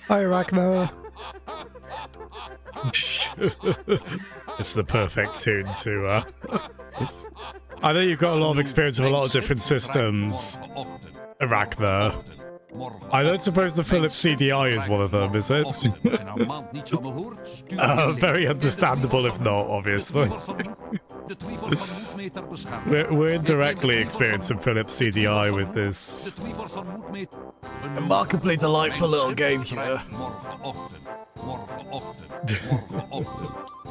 Hi, Ragnar. It's the perfect tune to, I know you've got a lot of experience with a lot of different systems, Ragnar. I don't suppose the Philips CDI is one of them, is it? Very understandable if not, obviously. we're indirectly experiencing Philips CDI with this remarkably delightful little game here.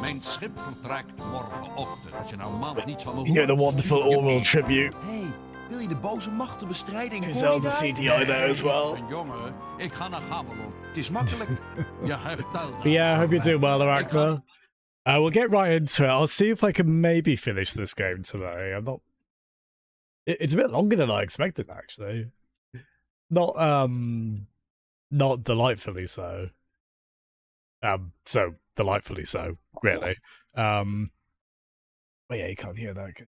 Mijn schip vertrekt morgenochtend. Je nou maand niet van me You know, the wonderful oral tribute. Hey, wil je de boze machtenbestrijding? To Zelda CDI there as well. Jongen, ik ga naar Gamelon. Het is makkelijk. Je hebt Yeah, I hope you're doing well, Arachna. We'll get right into it. I'll see if I can maybe finish this game today. I'm not... It's a bit longer than I expected, actually. Not delightfully so. So delightfully so, really. But yeah, you can't hear that.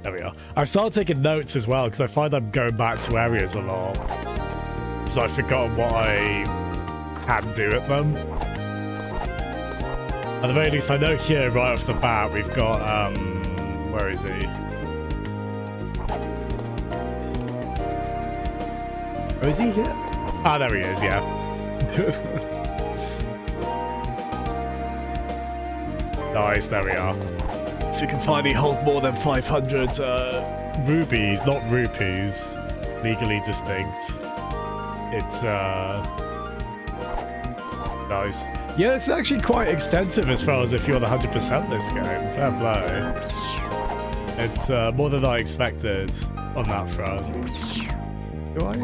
There we are. I've started taking notes as well, because I find I'm going back to areas a lot. So I've forgotten what I can do at them. At the very least, I know here, right off the bat, we've got, where is he? Oh, is he here? Ah, there he is, yeah. Nice, there we are. So we can finally hold more than 500 rubies, not rupees. Legally distinct. It's, nice. Yeah, it's actually quite extensive as far as if you're the 100% this game. Fair play. It's more than I expected on that front. Do I,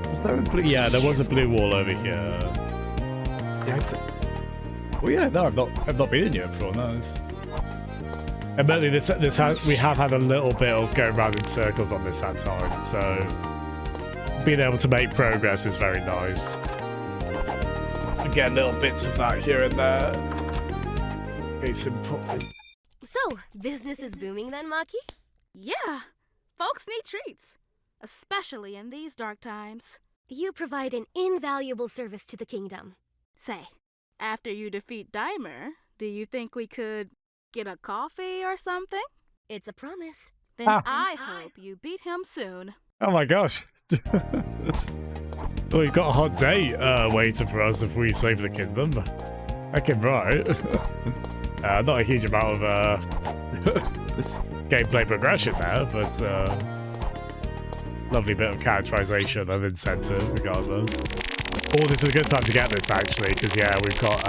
Was there a blue? Yeah, there was a blue wall over here. Well, yeah, no, I've not been in here before. No, it's... Admittedly, we have had a little bit of going around in circles on this at times, so being able to make progress is very nice. And get little bits of that here and there. Case in point. So, business is booming then, Maki? Yeah, folks need treats, especially in these dark times. You provide an invaluable service to the kingdom. Say, after you defeat Daimer, do you think we could get a coffee or something? It's a promise. Then I hope you beat him soon. Oh my gosh. Well, we've got a hot date waiting for us if we save the kingdom. Heckin' right. Not a huge amount of gameplay progression there, but lovely bit of characterization and incentive regardless. Oh, this is a good time to get this actually, because yeah, we've got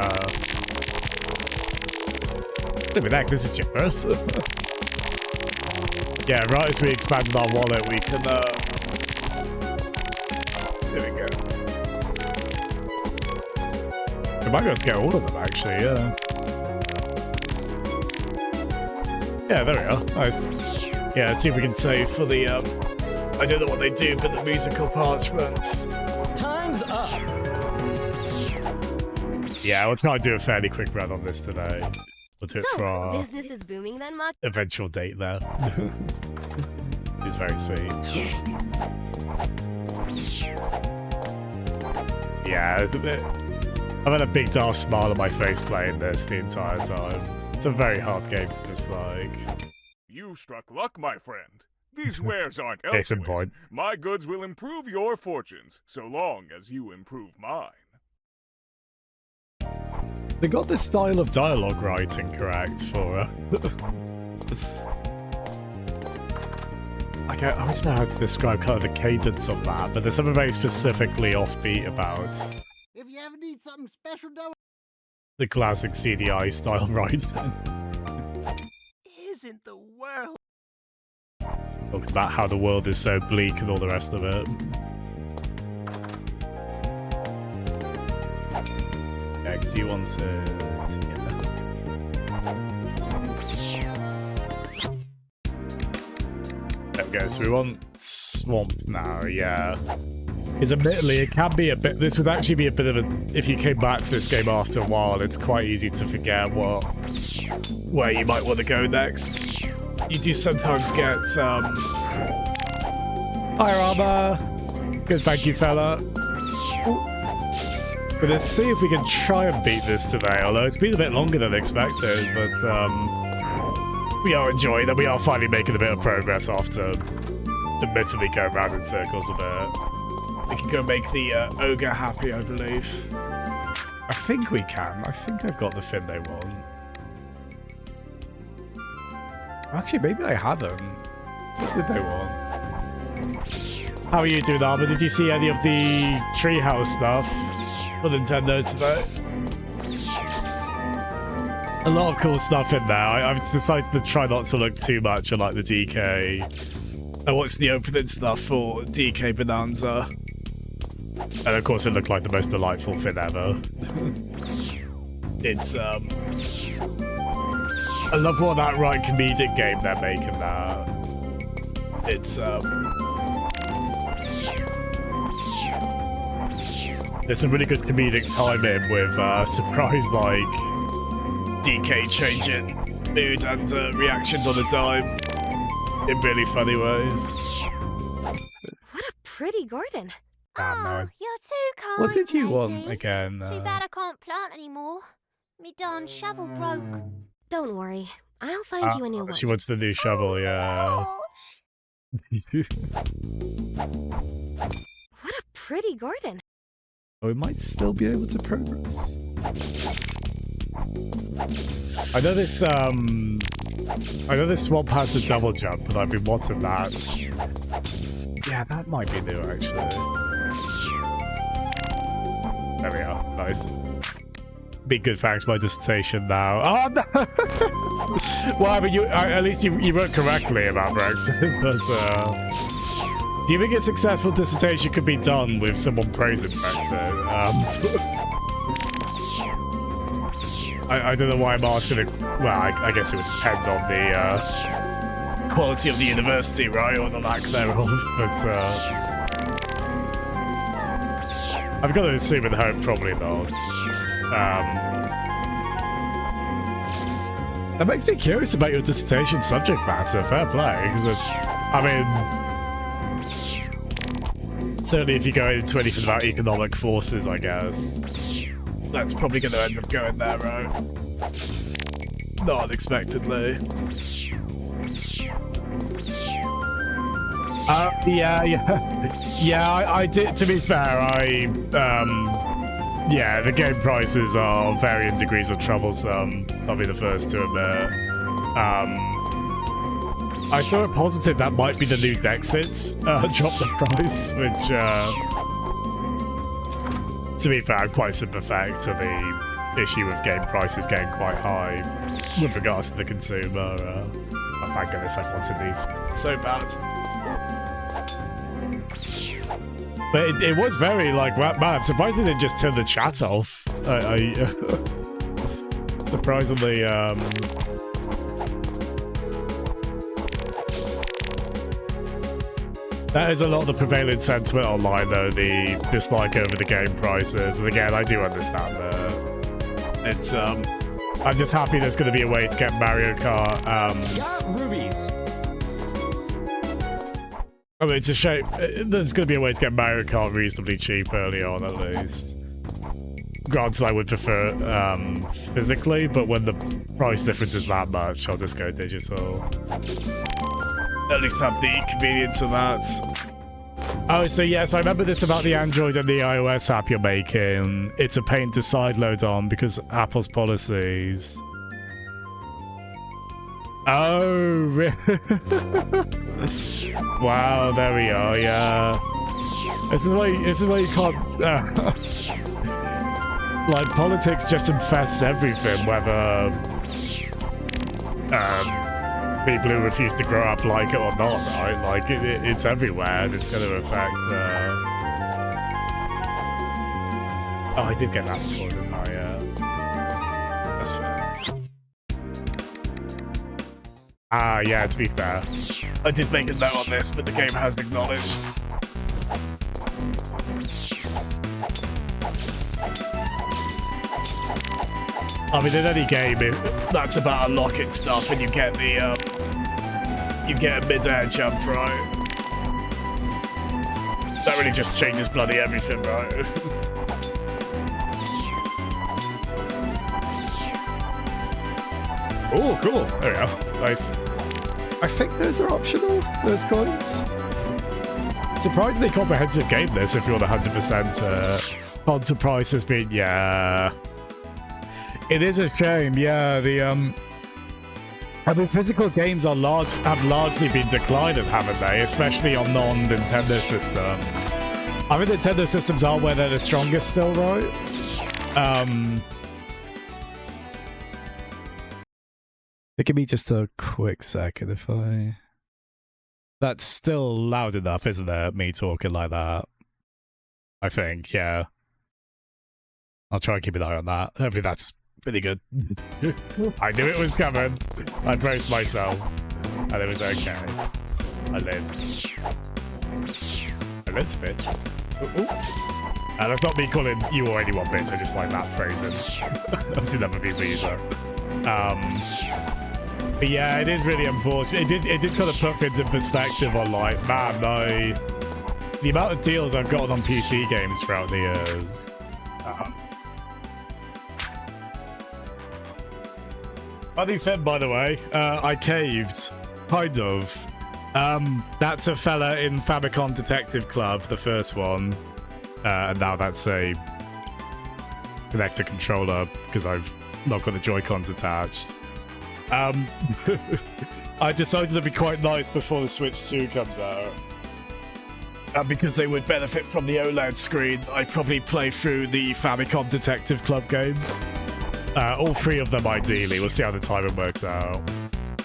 look at that, this is generous. Yeah, right as we expanded our wallet, we can there we go. We might be able to get all of them actually, yeah. Yeah, there we are. Nice. Yeah, let's see if we can save for the I don't know what they do, but the musical parchments. Time's up. Yeah, we'll try and do a fairly quick run on this today. We'll do it for So, our business is booming then, Maki? eventual date there. It's very sweet. Yeah, it's a bit... I've had a big dark smile on my face playing this the entire time. It's a very hard game to dislike. You struck luck, my friend. These wares aren't Case in elsewhere. point. My goods will improve your fortunes, so long as you improve mine. They got this style of dialogue writing correct for us. Like, I always know how to describe kind of the cadence of that, but there's something very specifically offbeat about If you ever need something special done, the classic CDI style writing. isn't the world. Talking about how the world is so bleak and all the rest of it. Yeah, because you wanted... There we go, so we want Swamp now, yeah. Because admittedly, it can be a bit... This would actually be a bit of a... If you came back to this game after a while, it's quite easy to forget where you might want to go next. You do sometimes get Hi, Armor. Good, thank you, fella. Gonna see if we can try and beat this today, although it's been a bit longer than expected, but we are enjoying it. We are finally making a bit of progress after admittedly going round in circles a bit. We can go make the ogre happy, I believe. I think we can. I think I've got the thing they want. Actually, maybe I haven't. What did they want? How are you doing, Armor? Did you see any of the treehouse stuff for Nintendo today? A lot of cool stuff in there. I've decided to try not to look too much at like the DK. I watched the opening stuff for DK Bonanza. And of course it looked like the most delightful thing ever. It's I love what that right comedic game they're making there. It's there's some really good comedic timing with surprise like DK changing mood and reactions on the dime in really funny ways. What a pretty garden. No. You're too kind. What did you lady. want again? Too bad I can't plant anymore. Me darn shovel broke. Don't worry. I'll find you a new one. She wants the new shovel, yeah. What a pretty garden. We might still be able to progress. I know this swamp has the double jump, but I've been wanting that. Yeah, that might be new actually. There we are. Nice. Big good facts, my dissertation now. Oh no! Well, I mean, at least you wrote correctly about Brexit. But, do you think a successful dissertation could be done with someone praising Brexit? I don't know why I'm asking it. Well, I guess it would depend on the quality of the university, right, or the lack thereof. But I've got to assume and hope probably not. That makes me curious about your dissertation subject matter. Fair play, because I mean, certainly if you go into anything about economic forces, I guess that's probably going to end up going there, right? Not unexpectedly. Yeah. I did. To be fair, yeah, the game prices are varying degrees of troublesome. I'll be the first to admit. I saw it positive that might be the new Dexit drop the price, which, to be fair, I'm quite sympathetic to the issue with game prices getting quite high with regards to the consumer. Oh, thank goodness I've wanted these so bad. But it was very, like, man, I'm surprised they didn't just turn the chat off. Surprisingly, that is a lot of the prevailing sentiment online, though, the dislike over the game prices. And again, I do understand that. It's, I'm just happy there's going to be a way to get Mario Kart, Got rubies. I mean, it's a shame. There's going to be a way to get Mario Kart reasonably cheap early on, at least. Granted, I would prefer physically, but when the price difference is that much, I'll just go digital. At least have the convenience of that. Oh, so yes, I remember this about the Android and the iOS app you're making. It's a pain to sideload on because Apple's policies. Oh, really? Wow, there we are. Yeah, this is why you can't. Like, politics just infests everything. Whether people who refuse to grow up like it or not, right? Like it's everywhere, and it's going to affect. Oh, I did get that before, didn't I? That's fair. Yeah, to be fair. I did make a note on this, but the game has acknowledged. I mean, in any game, that's about unlocking stuff, and you get the, you get a mid-air jump, right? That really just changes bloody everything, right? Oh, cool. There we go. Nice. I think those are optional, those coins. Surprisingly comprehensive game, this, if you want 100% console price has been, yeah. It is a shame, yeah. I mean, physical games have largely been declining, haven't they? Especially on non-Nintendo systems. I mean, Nintendo systems are where they're the strongest still, right? Give me just a quick second if I... That's still loud enough, isn't it? Me talking like that. I think, yeah. I'll try and keep an eye on that. Hopefully that's pretty good. I knew it was coming. I braced myself. And it was okay. I lived. I lived, bitch. Ooh. That's not me calling you or anyone bitch. I just like that phrasing. I've seen other people use that. But yeah, it is really unfortunate. It did kind of put things in perspective on, like, man, the amount of deals I've gotten on PC games throughout the years. Funny thing, by the way, I caved. Kind of. That's a fella in Famicom Detective Club, the first one. And now that's a connector controller, because I've not got the Joy-Cons attached. I decided it'd be quite nice before the Switch 2 comes out. Because they would benefit from the OLED screen, I'd probably play through the Famicom Detective Club games. All 3 of them, ideally. We'll see how the timing works out.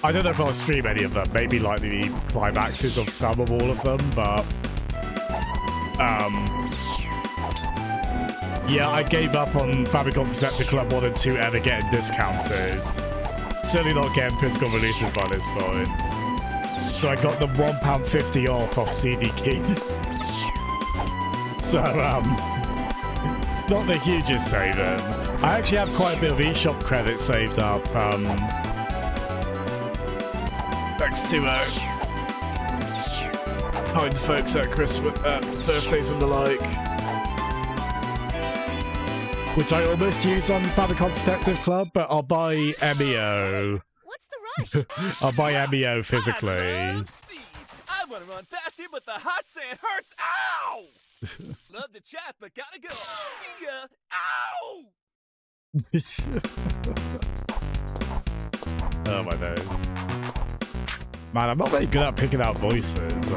I don't know if I'll stream any of them. Maybe like the climaxes of some of all of them, but... yeah, I gave up on Famicom Detective Club 1 and 2 ever getting discounted. Certainly not getting physical releases by this point. So I got them £1.50 off CD Keys. So, not the hugest saving. I actually have quite a bit of eShop credit saved up. Thanks to kind folks at Christmas, birthdays and the like. Which I almost use on Famicom Detective Club, but I'll buy MEO. What's the rush? I'll buy MEO physically. I want to run past him, but the hot sand hurts. Ow! Love to chat, but gotta go. See ya. Ow! Oh my nose. Man, I'm not very good at picking out voices.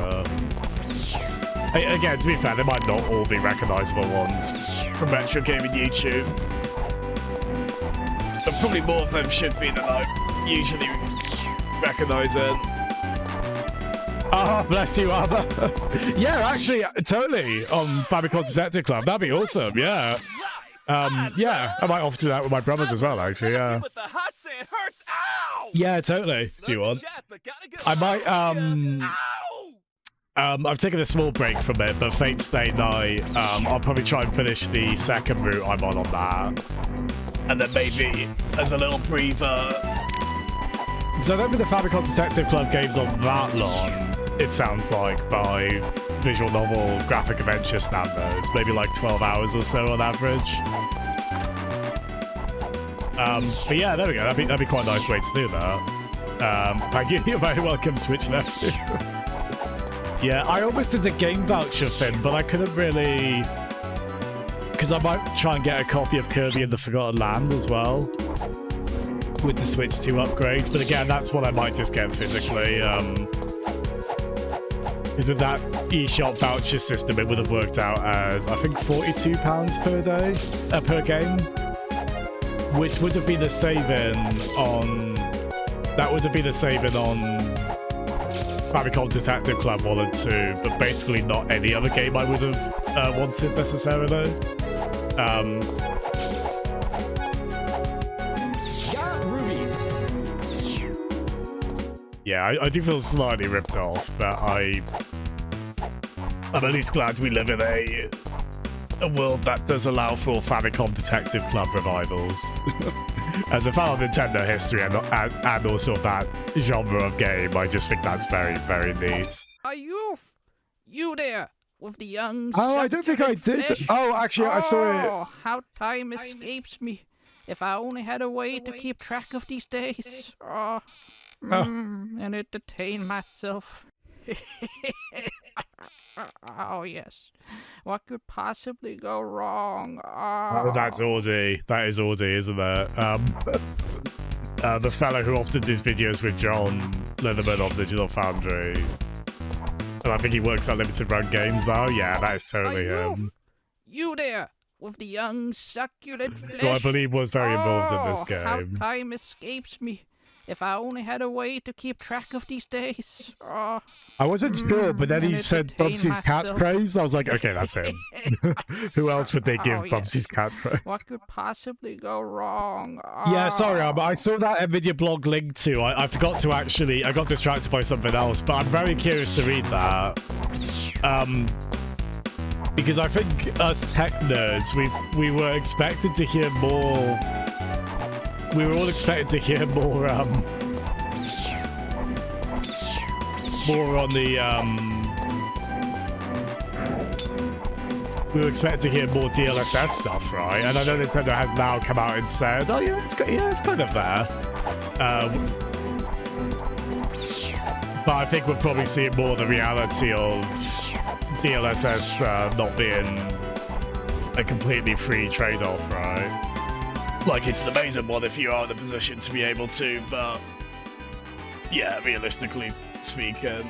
Again, to be fair, they might not all be recognizable ones from retro gaming YouTube. But probably more of them should be than I usually recognize it. Oh, bless you, Arthur. Yeah, actually, totally, on Famicom Detective Club. That'd be awesome, yeah. Yeah, I might offer to that with my brothers as well, actually, yeah. Yeah, totally, if you want. I might, I've taken a small break from it, but Fate Stay Night, I'll probably try and finish the second route I'm on that. And then maybe as a little breather. Because I don't think the Famicom Detective Club game's on that long, it sounds like, by visual novel graphic adventure standards. Maybe like 12 hours or so on average. But yeah, there we go. That'd be quite a nice way to do that. Thank you. You're very welcome, Switch Nephew. Yeah, I almost did the game voucher thing, but I couldn't really... Because I might try and get a copy of Kirby and the Forgotten Land as well. With the Switch 2 upgrades. But again, that's what I might just get physically. Because with that eShop voucher system, it would have worked out as, I think, £42 per day, per game. Which would have been the saving on... That would have been the saving on... Famicom Detective Club 1 and 2, but basically not any other game I would have wanted necessarily. Got rubies. Yeah, I do feel slightly ripped off, but I'm at least glad we live in a world that does allow for Famicom Detective Club revivals. As a fan of Nintendo history and also that genre of game, I just think that's very, very neat. Are you there? with the young. Oh, I don't think I did. flesh. Oh, actually, I saw it. Oh, how time escapes me. If I only had a way to keep track of these days. And entertain myself. Oh, yes. What could possibly go wrong? Oh, that's Audi. That is Audi, isn't it? The fellow who often did videos with John Linneman on Digital Foundry. And I think he works at Limited Run Games now. Yeah, that is totally him. You there, with the young succulent flesh. Who I believe was very involved in this How game. time escapes me. If I only had a way to keep track of these days. I wasn't sure, but then he and said entertain Bubsy's myself. catchphrase. I was like, okay, that's him. Who else would they give Oh, yes. Bubsy's catchphrase? What could possibly go wrong? Yeah, sorry, but I saw that NVIDIA blog link too. I forgot to actually... I got distracted by something else, but I'm very curious to read that. Because I think us tech nerds, we were expected to hear more... We were all expected to hear more on the, we were expected to hear more DLSS stuff, right? And I know Nintendo has now come out and said, oh yeah, it's kind of there. But I think we're probably seeing more the reality of DLSS not being a completely free trade-off, right? Like, it's an amazing one if you are in a position to be able to, but yeah, realistically speaking.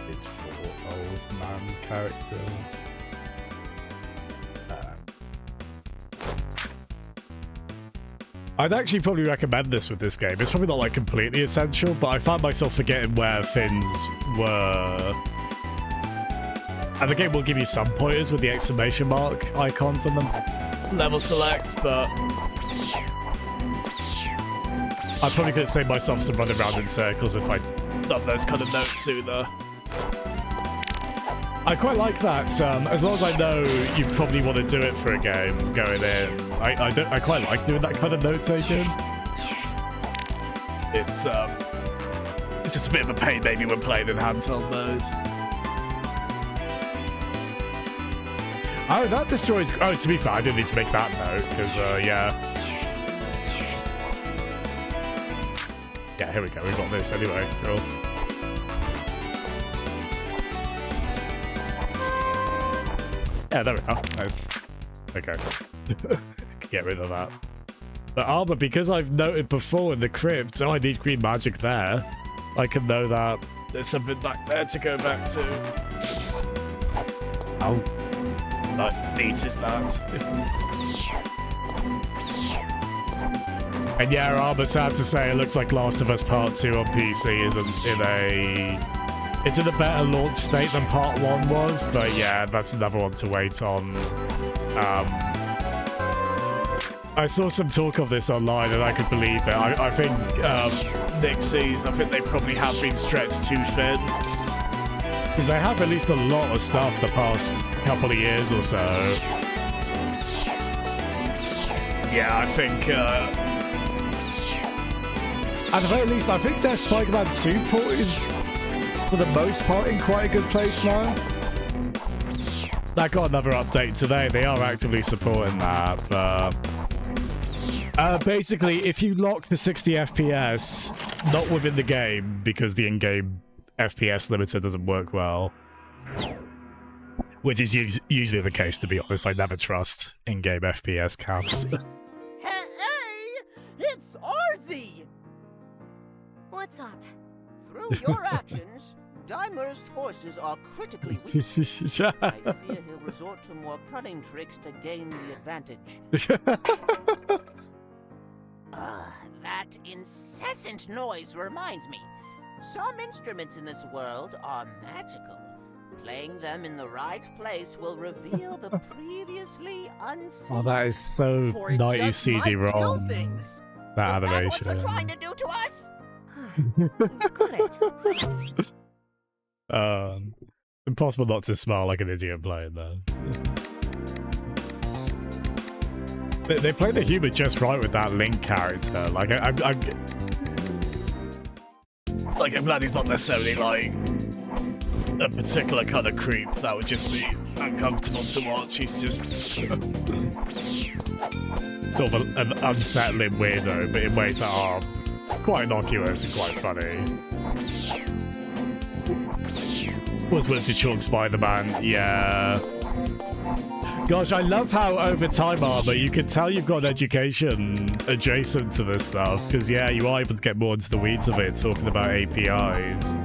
It's for old man character. I'd actually probably recommend this with this game. It's probably not like completely essential, but I found myself forgetting where things were. And the game will give you some pointers with the exclamation mark icons on them. Level select, but I probably could have saved myself some running around in circles if I'd done those kind of notes sooner. I quite like that. As long as I know you probably want to do it for a game going in, I quite like doing that kind of note taking. It's just a bit of a pain maybe when playing in handheld mode. Oh, that destroys... Oh, to be fair, I didn't need to make that note, because, yeah. Yeah, here we go. We've got this anyway. Cool. Yeah, there we go. Nice. Okay. Get rid of that. But armor, because I've noted before in the crypt, oh, I need green magic there. I can know that there's something back there to go back to. Oh. Like, neat is that. And yeah, Armor, sad to say, it looks like Last of Us Part 2 on PC isn't in a... It's in a better launch state than Part 1 was, but yeah, that's another one to wait on. I saw some talk of this online and I could believe it. I think Nixies, I think they probably have been stretched too thin. Because they have released a lot of stuff the past couple of years or so. Yeah, I think... at the very least, I think their Spider-Man 2 port is, for the most part, in quite a good place now. That got another update today. They are actively supporting that, but... basically, if you lock to 60 FPS, not within the game, because the in-game FPS limiter doesn't work well, which is usually the case, to be honest. I never trust in-game FPS caps. Hey! It's Arzy! What's up? Through your actions, Daimer's forces are critically weak. I fear he'll resort to more cunning tricks to gain the advantage. That incessant noise reminds me. Some instruments in this world are magical. Playing them in the right place will reveal the previously unseen. Oh, that is so For it 90s just might CD-ROM. know things. That Is that what animation. you're trying to do to us? Got it. Impossible not to smile like an idiot playing that. They play the humor just right with that Link character. Like, Like, I'm glad he's not necessarily like a particular kind of creep that would just be uncomfortable to watch. He's just sort of an unsettling weirdo, but in ways that are quite innocuous and quite funny. Was willing to chalk Spider-Man, yeah. Gosh, I love how over time, Armor, you can tell you've got an education adjacent to this stuff, because yeah, you are able to get more into the weeds of it, talking about APIs.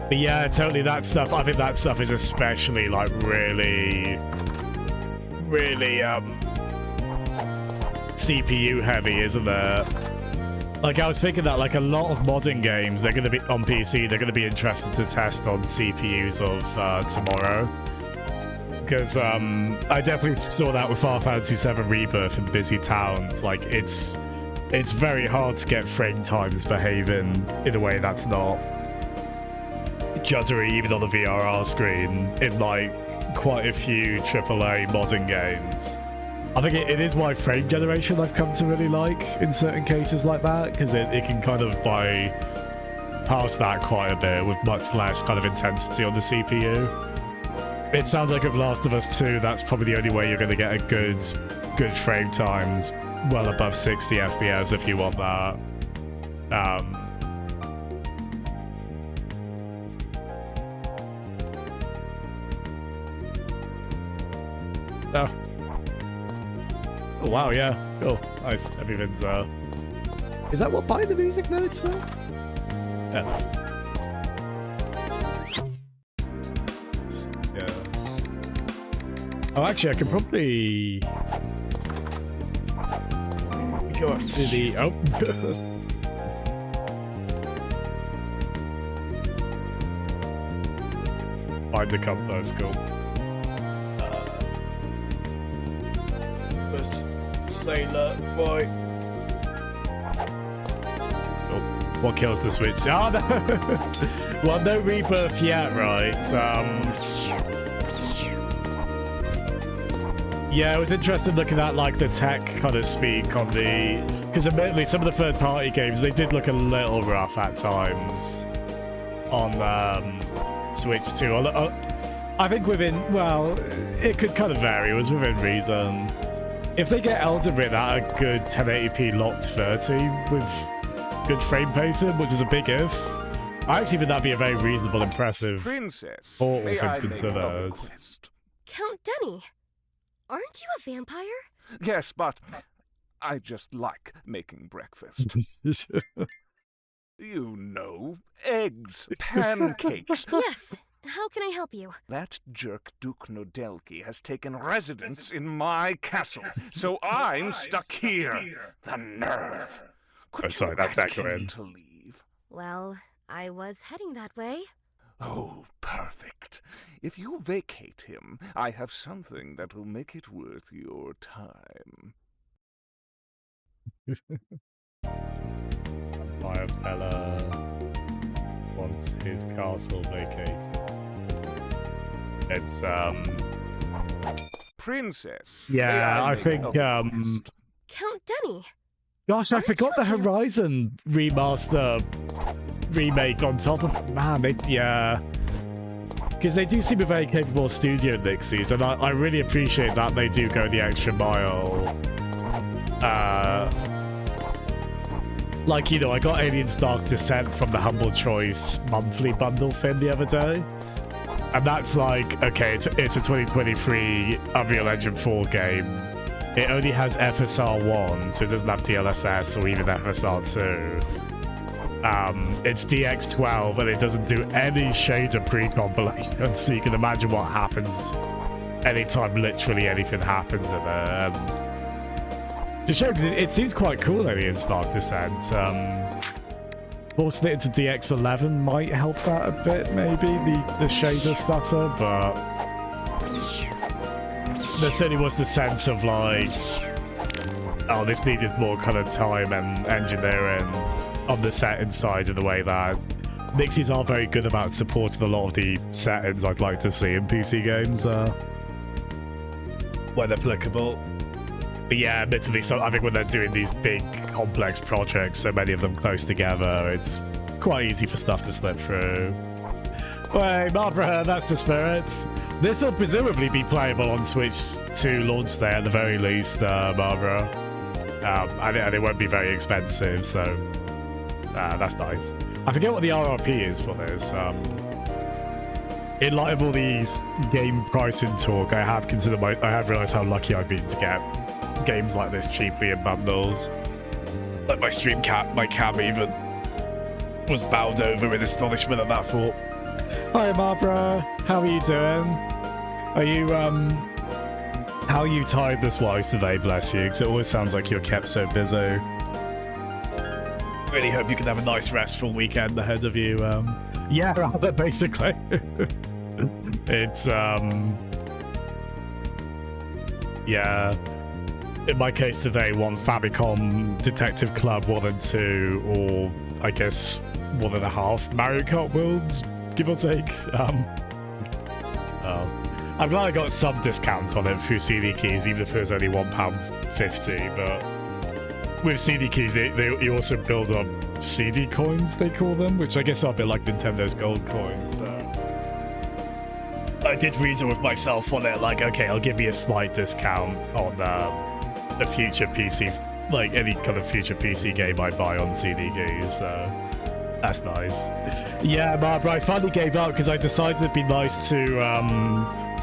But yeah, totally that stuff, I think that stuff is especially, like, really CPU heavy, isn't it? Like, I was thinking that, like, a lot of modern games, they're going to be on PC, they're going to be interested to test on CPUs of tomorrow. Because I definitely saw that with Final Fantasy VII Rebirth in busy towns. Like, it's very hard to get frame times behaving in a way that's not juddery, even on the VRR screen, in, like, quite a few AAA modern games. I think it is why frame generation I've come to really like in certain cases like that, because it can kind of bypass that quite a bit with much less kind of intensity on the CPU. It sounds like with Last of Us 2, that's probably the only way you're going to get a good frame times, well above 60 FPS if you want that. Oh. Oh, wow, yeah. Cool. Nice. Everything's, Is that what Buy the Music notes were? Yeah. Yeah. Oh, actually, I can probably go up to the... Oh. Find the compass, cool. Sailor boy. Oh, what kills the switch? Oh no! Well, no rebirth yet, right? Yeah, it was interesting looking at like the tech kind of speak on the, because admittedly some of the third-party games they did look a little rough at times on Switch 2. I think within, well, it could kind of vary. It was within reason. If they get Elden Ring at a good 1080p locked 30 with good frame pacing, which is a big if, I actually think that'd be a very reasonable, impressive Princess, all may things I make a considered. request? Count Denny, aren't you a vampire? Yes, but I just like making breakfast. You know, eggs, pancakes. Yes. How can I help you? That jerk Duke Nodelki has taken residence in my castle, so I'm stuck here. The nerve. Could Oh, sorry, you that's ask him accurate. to leave? Well, I was heading that way. Oh, perfect. If you vacate him, I have something that will make it worth your time. My fella wants his castle vacated. It's Princess. yeah, may I make think a request? Count Denny. gosh, I Aren't forgot the you a vamp- Horizon remaster remake on top of, man, yeah. Because they do seem a very capable studio, Nixies, and I really appreciate that they do go the extra mile. Like, you know, I got Aliens Dark Descent from the Humble Choice monthly bundle thing the other day. And that's like, okay, it's a 2023 Unreal Engine 4 game. It only has FSR 1, so it doesn't have DLSS or even FSR 2. It's DX12, and it doesn't do any shader pre-compilation, so you can imagine what happens anytime literally anything happens in there. It's a shame, because it seems quite cool, Aliens Dark Descent. Forcing it into DX11 might help that a bit, maybe, the shader stutter, but there certainly was the sense of, like, oh, this needed more kind of time and engineering on the setting side in the way that Nixies are very good about supporting a lot of the settings I'd like to see in PC games when applicable. But yeah, admittedly, so I think when they're doing these big complex projects, so many of them close together, it's quite easy for stuff to slip through. Wait, Barbara, that's the spirit. This will presumably be playable on Switch 2 launch day at the very least, Barbara. And it won't be very expensive, so that's nice. I forget what the RRP is for this. In light of all these game pricing talk, I have realized how lucky I've been to get games like this cheaply in bundles. Like my my cam even was bowed over with astonishment at that thought. Hi Barbara, how are you doing? Are you how are you tiredness wise today, bless you? Because it always sounds like you're kept so busy. Really hope you can have a nice restful weekend ahead of you. Yeah, rather basically. It's yeah. In my case today, 1 Famicom Detective Club 1 and 2, or I guess 1.5 Mario Kart Worlds, give or take. I'm glad I got some discounts on it through CD keys, even if it was only £1.50. But with CD keys, they also build up CD coins, they call them, which I guess are a bit like Nintendo's gold coins. I did reason with myself on it, like, okay, I'll give you a slight discount on a future PC, like any kind of future PC game I buy on CD keys, so that's nice. Yeah, Barbara, I finally gave up because I decided it'd be nice to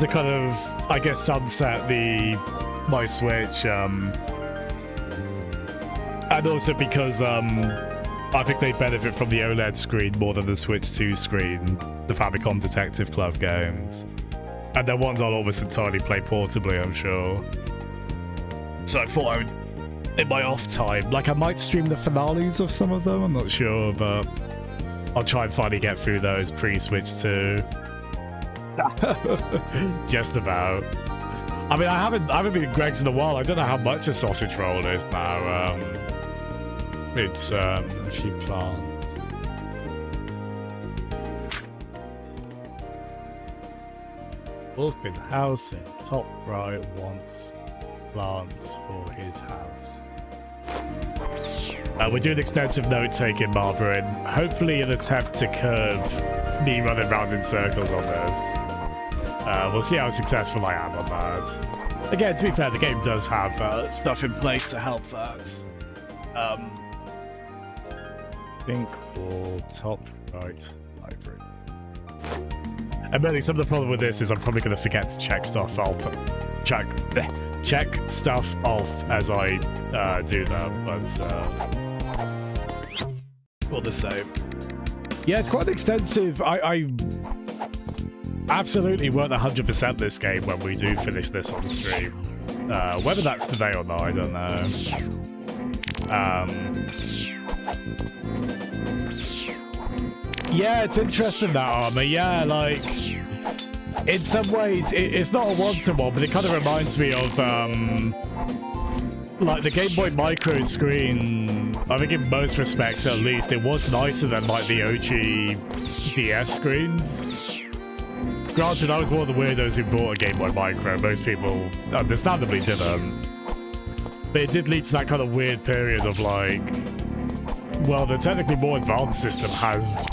kind of, I guess, sunset my Switch, and also because I think they benefit from the OLED screen more than the Switch 2 screen, the Famicom Detective Club games. And they're ones I'll almost entirely play portably, I'm sure. So I thought I would, in my off time, like I might stream the finales of some of them, I'm not sure, but I'll try and finally get through those pre-Switch 2. Just about. I mean, I haven't been in Greg's in a while. I don't know how much a sausage roll is now. It's a few plants. Wolfbin Housing, top right, wants plants for his house. We're doing extensive note-taking, Barbara, and hopefully an attempt to curb me running around in circles on this. We'll see how successful I am on that. Again, to be fair, the game does have stuff in place to help that. Think or top right library. And really, some of the problem with this is I'm probably going to forget to check stuff off. Check stuff off as I do that, but all the same. Yeah, it's quite extensive. I absolutely won't 100% this game when we do finish this on stream. Whether that's today or not, I don't know. Yeah, it's interesting, that armor. Yeah, like, in some ways, it's not a one-to-one, but it kind of reminds me of, like, the Game Boy Micro screen. I think in most respects, at least, it was nicer than, like, the OG DS screens. Granted, I was one of the weirdos who bought a Game Boy Micro. Most people, understandably, didn't. But it did lead to that kind of weird period of, like, well, the technically more advanced system has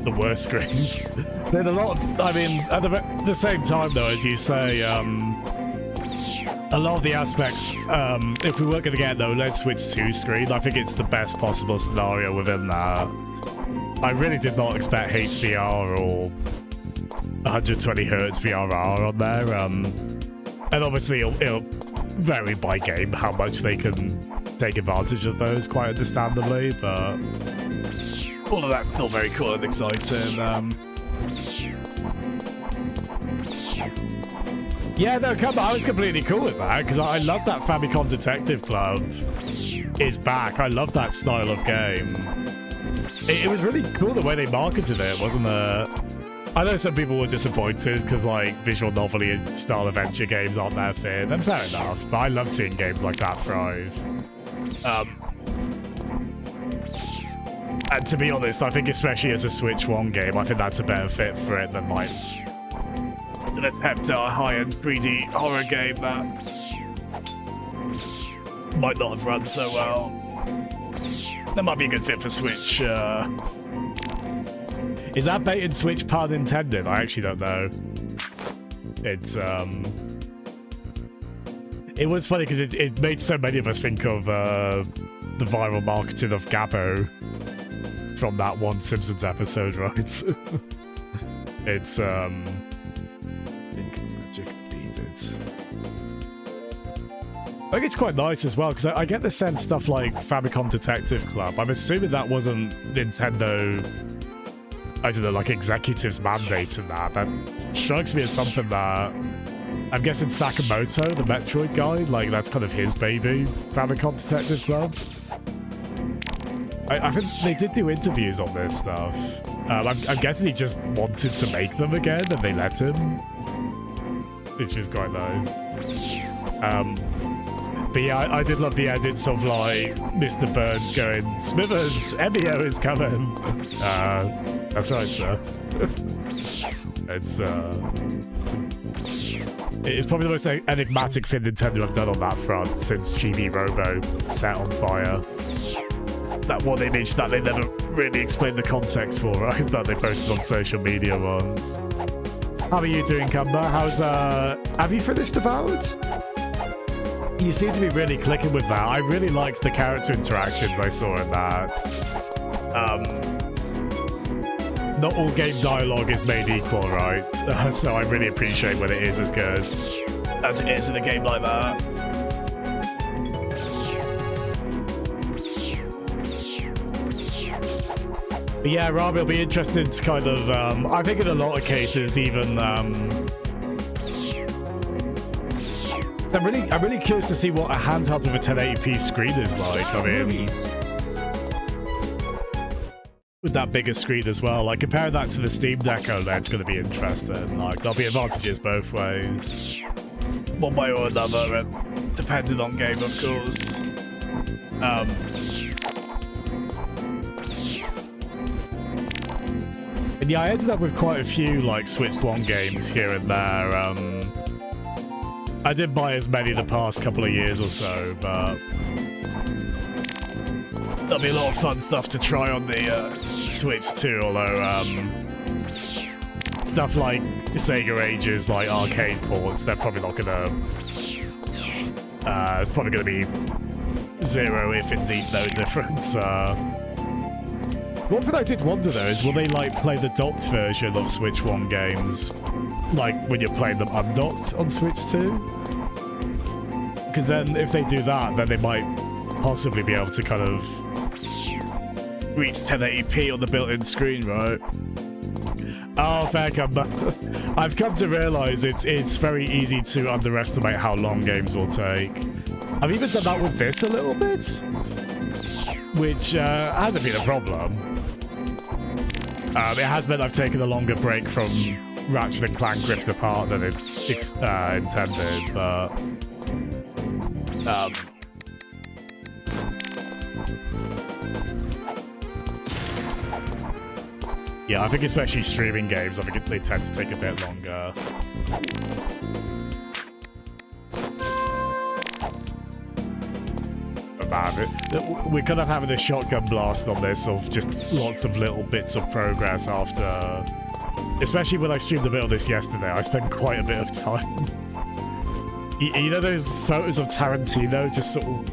the worst screens. Then a lot of, I mean, at the same time, though, as you say, a lot of the aspects, if we weren't going to get an OLED Switch 2 screen, I think it's the best possible scenario within that. I really did not expect HDR or 120Hz VRR on there, and obviously it'll vary by game how much they can take advantage of those, quite understandably, but all of that's still very cool and exciting. Yeah, no, come on, I was completely cool with that, because I love that Famicom Detective Club is back. I love that style of game. It was really cool the way they marketed it, wasn't it? I know some people were disappointed because, like, visual novelty and style adventure games aren't their thing, and fair enough, but I love seeing games like that thrive. And to be honest, I think especially as a Switch 1 game, I think that's a better fit for it than, like, an attempt at a high-end 3D horror game that might not have run so well. That might be a good fit for Switch. Is that baited Switch pun intended? I actually don't know. It's it was funny because it made so many of us think of the viral marketing of Gabbo from that one Simpsons episode, right? It's I think it's quite nice as well, because I get the sense stuff like Famicom Detective Club, I'm assuming that wasn't Nintendo, I don't know, like executives mandating that. That strikes me as something that, I'm guessing Sakamoto, the Metroid guy, like that's kind of his baby, Famicom Detective Club. I think they did do interviews on this stuff. I'm guessing he just wanted to make them again and they let him, which is quite nice. But yeah, I did love the edits of like Mr. Burns going, Smithers, Emio is coming. That's right, sir. It's probably the most enigmatic thing Nintendo have done on that front since GB Robo set on fire. That one image that they never really explained the context for, right? That they posted on social media once. How are you doing, Cumber? How's Have you finished Avowed? You seem to be really clicking with that. I really liked the character interactions I saw in that. Not all game dialogue is made equal, right? So I really appreciate when it is as good as it is in a game like that. But yeah, Rob, it'll be interesting to kind of, I think in a lot of cases even, I'm really curious to see what a handheld with a 1080p screen is like. I mean, with that bigger screen as well, like compare that to the Steam Deck OLED, it's going to be interesting. Like there'll be advantages both ways, one way or another, depending on game, of course. And yeah, I ended up with quite a few like Switch 1 games here and there. I didn't buy as many the past couple of years or so, but there'll be a lot of fun stuff to try on the Switch too, although stuff like Sega Ages, like arcade ports, they're probably not gonna... it's probably gonna be zero, if indeed no difference. One thing I did wonder though is will they like play the docked version of Switch 1 games, like when you're playing them undocked on Switch 2? Because then if they do that, then they might possibly be able to kind of reach 1080p on the built-in screen, right? Oh, fair come. I've come to realize it's very easy to underestimate how long games will take. I've even done that with this a little bit, which hasn't been a problem. It has meant I've taken a longer break from Ratchet & Clank Rift Apart than it's intended, but... yeah, I think especially streaming games, I think they tend to take a bit longer. But man, we're kind of having a shotgun blast on this of just lots of little bits of progress after... Especially when I streamed a bit of this yesterday, I spent quite a bit of time. You know those photos of Tarantino just sort of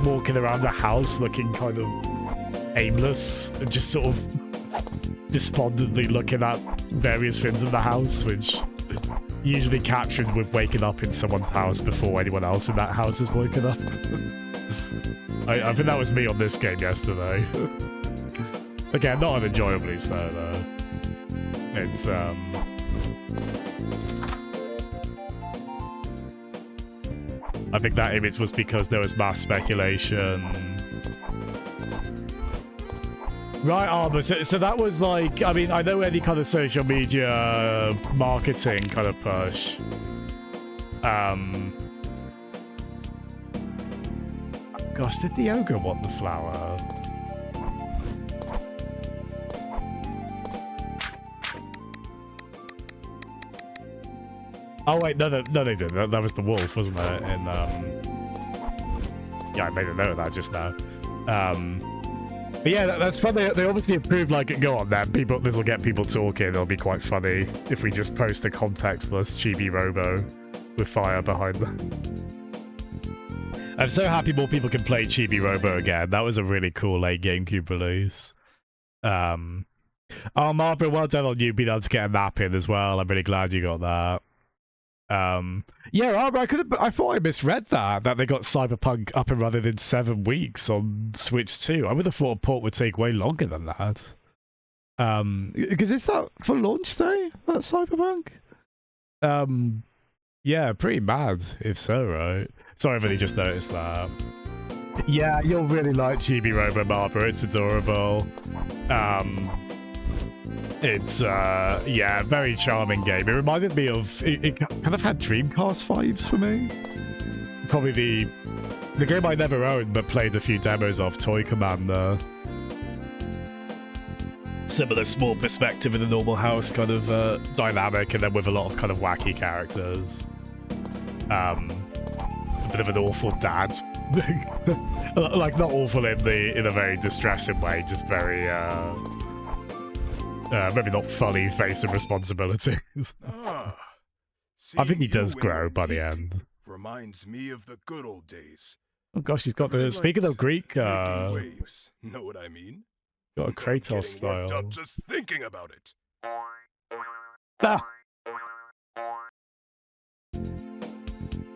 walking around the house looking kind of aimless and just sort of despondently looking at various things in the house, which usually captured with waking up in someone's house before anyone else in that house has woken up. I think that was me on this game yesterday. Again, not unenjoyably so though. It's I think that image was because there was mass speculation. Right, Armor, so that was like, I mean, I know any kind of social media marketing kind of push. Gosh, did the ogre want the flower? Oh wait, no, they didn't. That was the wolf, wasn't it? And yeah, I made a note of that just now. But yeah, that's fun. They obviously approved, like, go on then. This will get people talking. It'll be quite funny if we just post a contextless Chibi Robo with fire behind them. I'm so happy more people can play Chibi Robo again. That was a really cool late GameCube release. Oh, Margaret, well done on you being able to get a nap in as well. I'm really glad you got that. Yeah, I thought I misread that they got Cyberpunk up and running in 7 weeks on Switch 2. I would have thought a port would take way longer than that. Because is that for launch day, that Cyberpunk? Yeah, pretty mad, if so, right? Sorry, I've only just noticed that. Yeah, you'll really like Chibi Robo, Barbara. It's adorable. It's, yeah, very charming game. It reminded me of... It kind of had Dreamcast vibes for me. Probably the game I never owned, but played a few demos of, Toy Commander. Similar small perspective in the normal house kind of dynamic, and then with a lot of kind of wacky characters. A bit of an awful dad. Like, not awful in a very distressing way, just very... maybe not funny, facing responsibilities. I think he does grow by the end. Reminds me of the good old days. Oh gosh, he's got the... Speaking of Greek... waves. Know what I mean? Got a Kratos style. Up just thinking about it. Ah.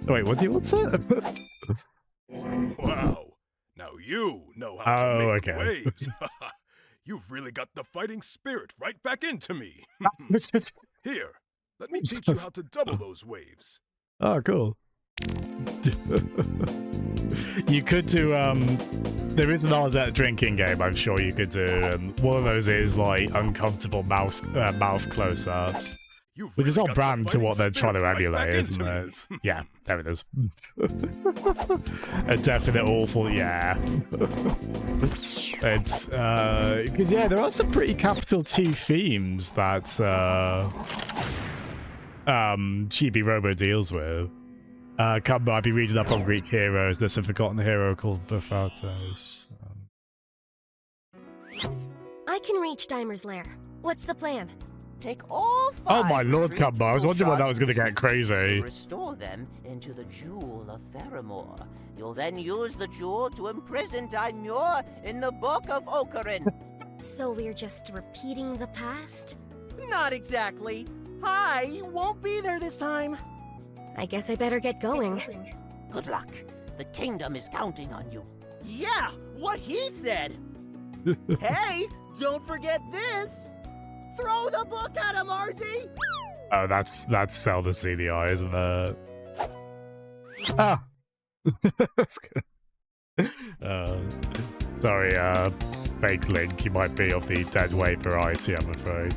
Wait, what do you want, sir? Wow. Now you know how to make waves. You've really got the fighting spirit right back into me. Here, let me teach you how to double those waves. Oh, cool. You could do, there is an RZ drinking game I'm sure you could do, and one of those is, like, uncomfortable mouth close-ups. Which is on brand to what they're trying to emulate, isn't it? Yeah, there it is. A definite awful, yeah. It's, because, yeah, there are some pretty capital T themes that, Chibi Robo deals with. Come, I'll be reading up on Greek heroes. There's a forgotten hero called Baphatos. I can reach Daimer's lair. What's the plan? Take all 5. Oh my lord, Cumber, I was wondering when that was going to get crazy. Restore them into the Jewel of Faramore. You'll then use the jewel to imprison Daimur in the Book of Ocarin. So we're just repeating the past? Not exactly. I won't be there this time. I guess I better get going. Good luck. The kingdom is counting on you. Yeah, what he said. Hey, don't forget this. Throw the book at him, Arzy! Oh, that's Zelda CDI, isn't it? Ah! Sorry, fake Link, you might be of the dead weight variety, I'm afraid.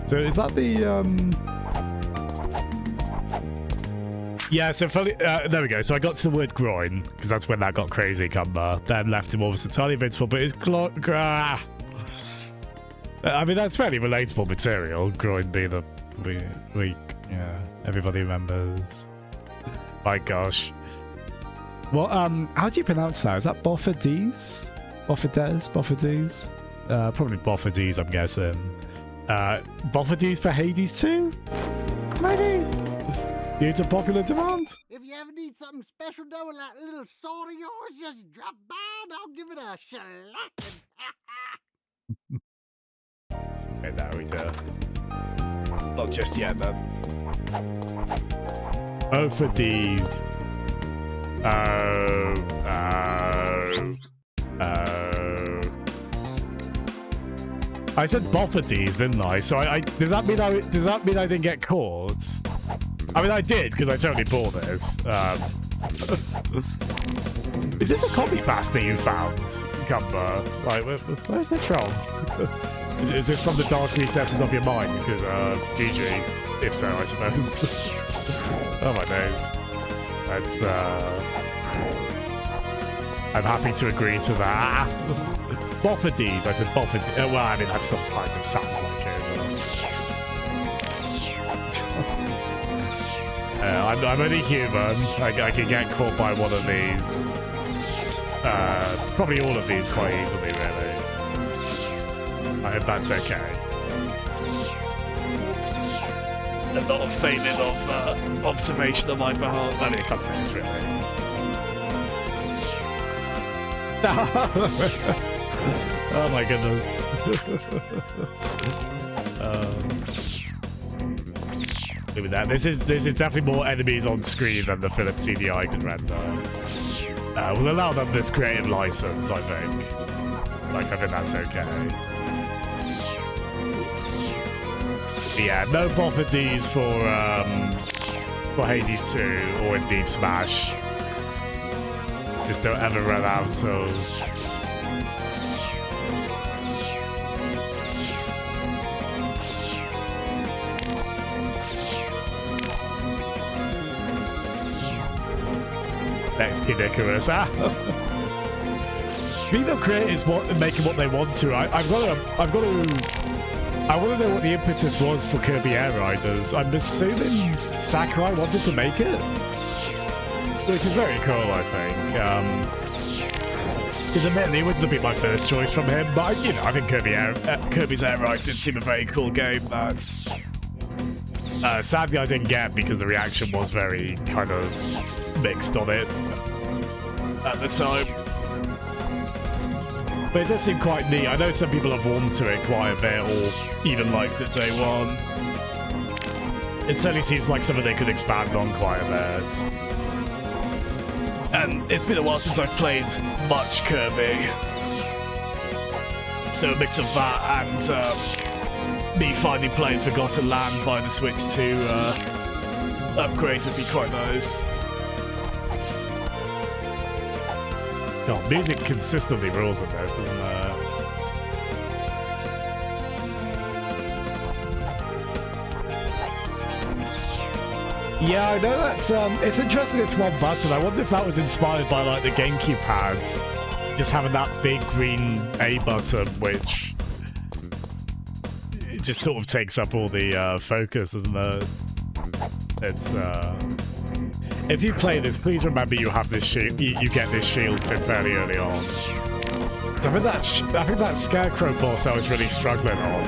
So is that the, Yeah, so funny, there we go. So I got to the word groin, because that's when that got crazy, Cumber. Then left him almost entirely invincible, but his I mean, that's fairly relatable material. Groin being the weak. Yeah, everybody remembers. My gosh. Well, how do you pronounce that? Is that Boffades? Boffades? Probably Boffades, I'm guessing. Boffades for Hades 2? Maybe? Due to popular demand? If you ever need something special done with that little sword of yours, just drop by and I'll give it a shellacking. Okay, there we go. Not just yet, then. Oh, for these. Oh. I said Boffades, didn't I? So does that mean I didn't get caught? I mean, I did, because I totally bought this. Is this a copy pass that you found, Cumber? Like, where's this from? Is this from the dark recesses of your mind? Because, GG. If so, I suppose. Oh my days. That's, I'm happy to agree to that. Boffades. I said Boffades. Well, I mean, that's not kind of sounds like it. I'm only human. I can get caught by one of these. probably all of these quite easily, really. I hope that's okay. A lot of failing of observation on my behalf. Only a couple of minutes, really. Oh my goodness. Look at that. This is definitely more enemies on screen than the Philips CDI could render. We'll allow them this creative license, I think. Like, I think that's okay. Yeah, no properties for Hades 2 or indeed Smash. Just don't ever run out, so... Next Kid Icarus. Speaking of creators making what they want to, I want to know what the impetus was for Kirby Air Riders. I'm assuming Sakurai wanted to make it, which is very cool, I think. Because admittedly, it wouldn't be my first choice from him, but you know, I think Kirby's Air Riders did seem a very cool game. That's sadly I didn't get because the reaction was very kind of mixed on it at the time. But it does seem quite neat. I know some people have warmed to it quite a bit or even liked it day one. It certainly seems like something they could expand on quite a bit. And it's been a while since I've played much Kirby. So a mix of that and me finally playing Forgotten Land via the Switch 2 upgrade would be quite nice. God, music consistently rules in this, doesn't it? Yeah, I know that's, it's interesting it's one button. I wonder if that was inspired by, like, the GameCube pad. Just having that big green A button, which... it just sort of takes up all the, focus, doesn't it? It's, if you play this, please remember you have this shield. You get this shield fit fairly early on. So I think that Scarecrow boss I was really struggling on.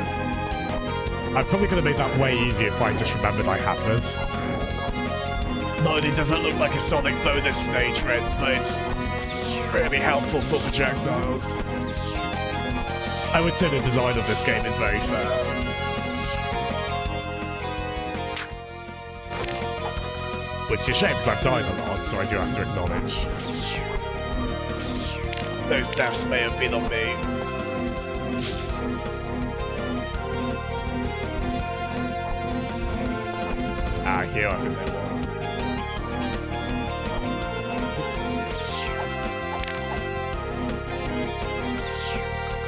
I probably could have made that way easier if I just remembered I had this. Not only does it look like a Sonic bonus stage, but it's really helpful for projectiles. I would say the design of this game is very fair. Which is a shame because I've died a lot, so I do have to acknowledge. Those deaths may have been on me. Here I think they were.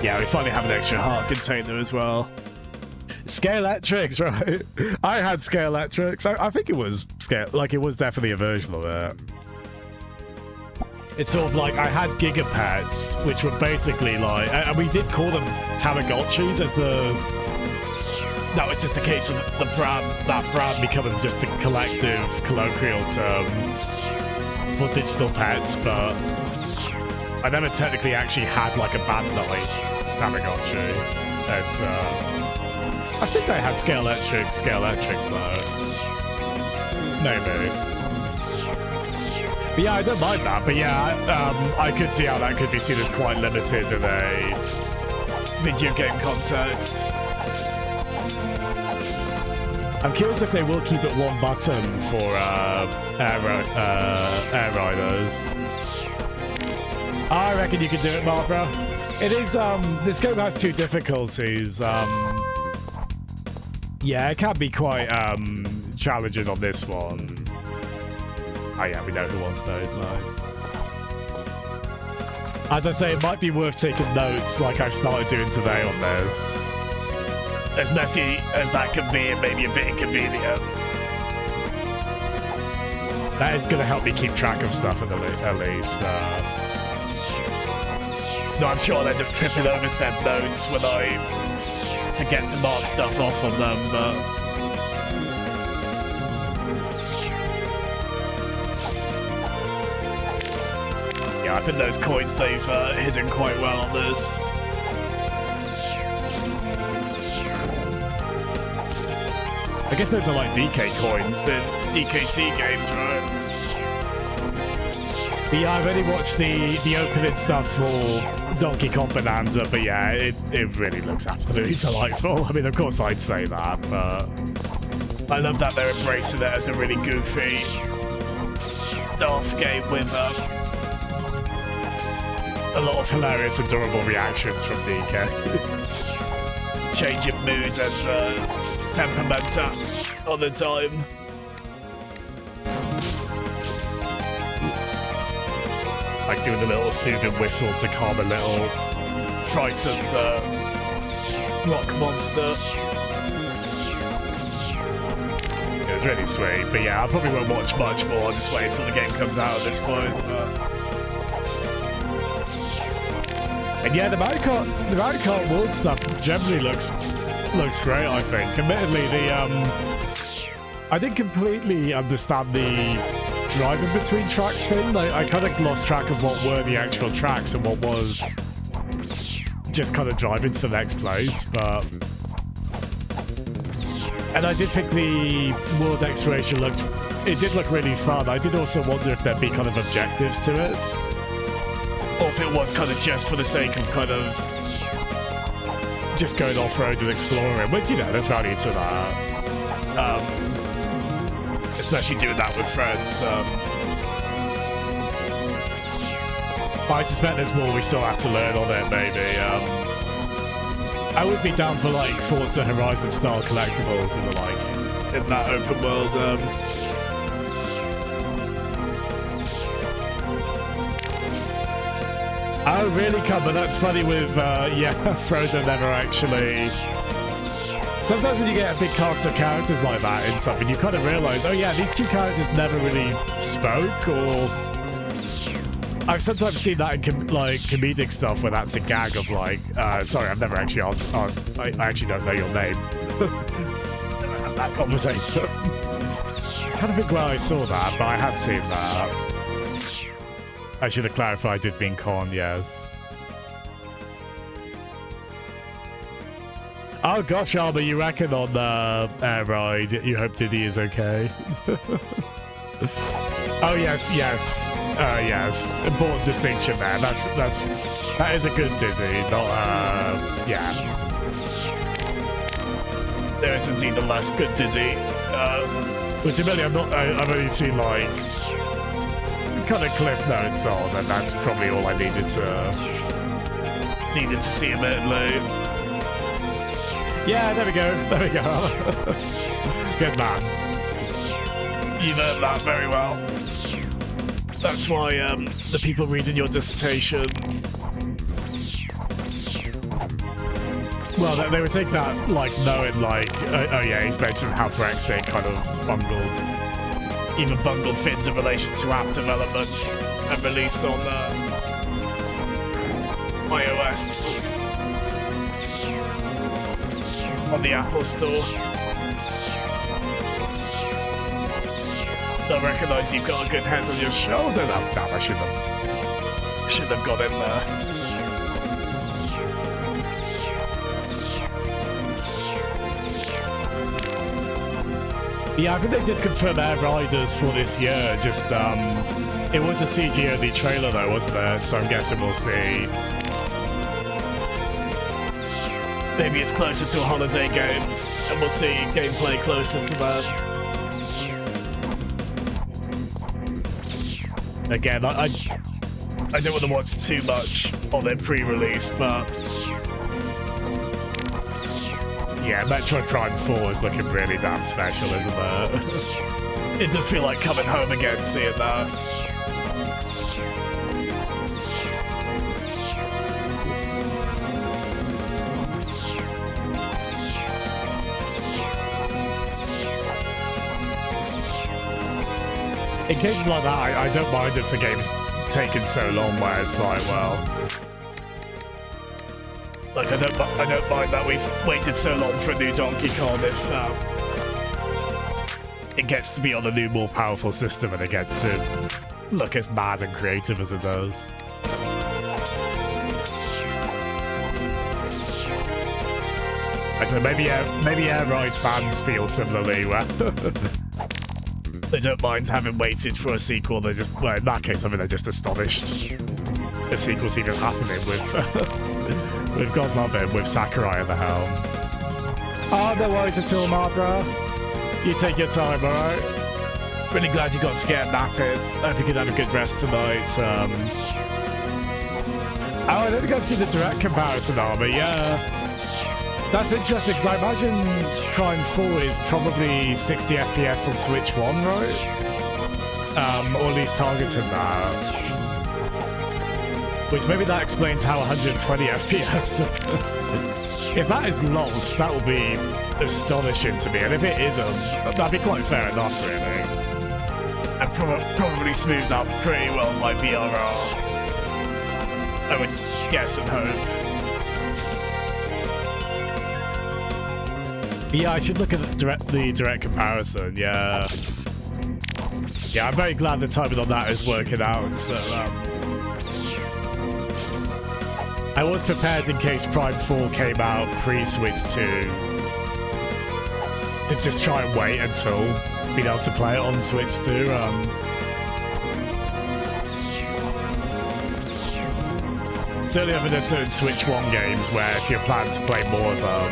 Yeah, we finally have an extra heart container as well. Scalextrics, right? I had Scalextrics. I think it was it was definitely a version of it. It's sort of like I had Gigapets, which were basically like, and we did call them Tamagotchis as the. That was just the case of that brand becoming just the collective colloquial term for digital pets, but I never technically actually had like a Bandai Tamagotchi. It's I think I had Scalextrics though. Maybe. But yeah, I don't mind that. But yeah, I could see how that could be seen as quite limited in a video game context. I'm curious if they will keep it one button for Air Riders. I reckon you can do it, Barbara. It is, this game has two difficulties. Yeah, it can be quite challenging on this one. Oh yeah, we know who wants those. Nice. As I say, it might be worth taking notes like I've started doing today on this. As messy as that can be, and maybe a bit inconvenient. That is going to help me keep track of stuff at least. No, I'm sure I'll end up tripping over said notes when I forget to mark stuff off on them, but... Yeah, I think those coins they've hidden quite well on this. I guess those are like DK coins in DKC games, right? But yeah, I've only watched the opening stuff for Donkey Kong Bonanza, but yeah, it really looks absolutely delightful. I mean, of course I'd say that, but I love that they're embracing it as a really goofy Darth game with a lot of hilarious, adorable reactions from DK. Change of mood and temperament on the time. Like doing a little soothing whistle to calm a little frightened rock monster. It was really sweet, but yeah, I probably won't watch much more. I'll just wait until the game comes out at this point. And yeah, the Mario Kart World stuff generally looks great, I think. Admittedly, I didn't completely understand the driving between tracks thing. I kind of lost track of what were the actual tracks and what was just kind of driving to the next place, but... And I did think the world exploration did look really fun. I did also wonder if there'd be kind of objectives to it. Or if it was kind of just for the sake of kind of just going off-road and exploring, which, you know, there's value to that. Especially doing that with friends. I suspect there's more we still have to learn on it, maybe. I would be down for, like, Forza Horizon-style collectibles and the like, in that open world. Oh, really, but that's funny with, yeah, Frodo never actually... Sometimes when you get a big cast of characters like that in something, you kind of realise, oh yeah, these two characters never really spoke, or... I've sometimes seen that in comedic stuff where that's a gag of like, sorry, I've never actually asked, I actually don't know your name. Never had that conversation. Kind of think where I saw that, but I have seen that. I should have clarified it being Con, yes. Oh gosh, Alba, you reckon on the air ride, you hope Diddy is okay? Oh yes, yes, yes. Important distinction there. That is a good Diddy, not yeah. There is indeed a less good Diddy, which admittedly I've only seen like kind of cliff notes on, and that's probably all I needed to see admittedly. Yeah, there we go. There we go. Good man. You've earned that very well. That's why the people reading your dissertation, well, they would take that like knowing like, oh yeah, he's mentioned how Brexit kind of bungled things in relation to app development and release on iOS on the Apple Store. I recognise you've got a good head on your shoulder. Oh, damn, I should have got in there. Yeah, I think they did confirm Air Riders for this year. Just it was a CG-only trailer though, wasn't there? So I'm guessing we'll see. Maybe it's closer to a holiday game, and we'll see gameplay closer to that. Again, I don't want to watch too much on their pre-release, but yeah, Metroid Prime 4 is looking really damn special, isn't it? It does feel like coming home again, seeing that. In cases like that, I don't mind if the game's taken so long where it's like, well... Like, I don't mind that we've waited so long for a new Donkey Kong if it gets to be on a new, more powerful system and it gets to look as mad and creative as it does. I don't know, maybe Air Ride fans feel similarly, where they don't mind having waited for a sequel. They're just, well, in that case, I mean, they're just astonished the sequel's even happening with God love him, with Sakurai at the helm. Oh, no worries at all, Barbara. You take your time, alright? Really glad you got to get napping. Hope you can have a good rest tonight. Oh, I don't think I've seen the direct comparison, Army. Yeah. That's interesting, because I imagine Crime 4 is probably 60 FPS on Switch 1, right? Or at least targeted that. Which maybe that explains how 120 FPS. If that is logged, that will be astonishing to me. And if it isn't, that'd be quite fair enough, really. And probably smoothed up pretty well by VRR. I would guess and hope. Yeah, I should look at the direct comparison, yeah. Yeah, I'm very glad the timing on that is working out, so, I was prepared in case Prime 4 came out pre-Switch 2 to just try and wait until being able to play it on Switch 2. Certainly over there's certain Switch 1 games where if you're planning to play more of them,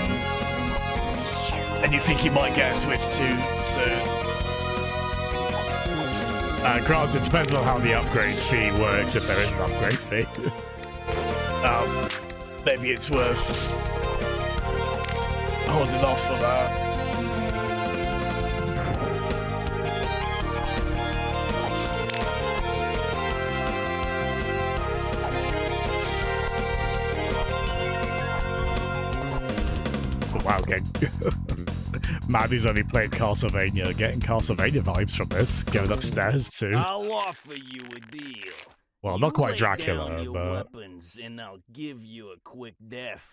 and you think you might get a Switch 2 soon. Granted, it depends on how the upgrade fee works, if there is an upgrade fee. Maybe it's worth holding off for that. Wow, okay. Maddie's only played Castlevania, getting Castlevania vibes from this, going upstairs too. I'll offer you a deal. Well, not quite Lay Dracula, down your but... weapons and I'll give you a quick death.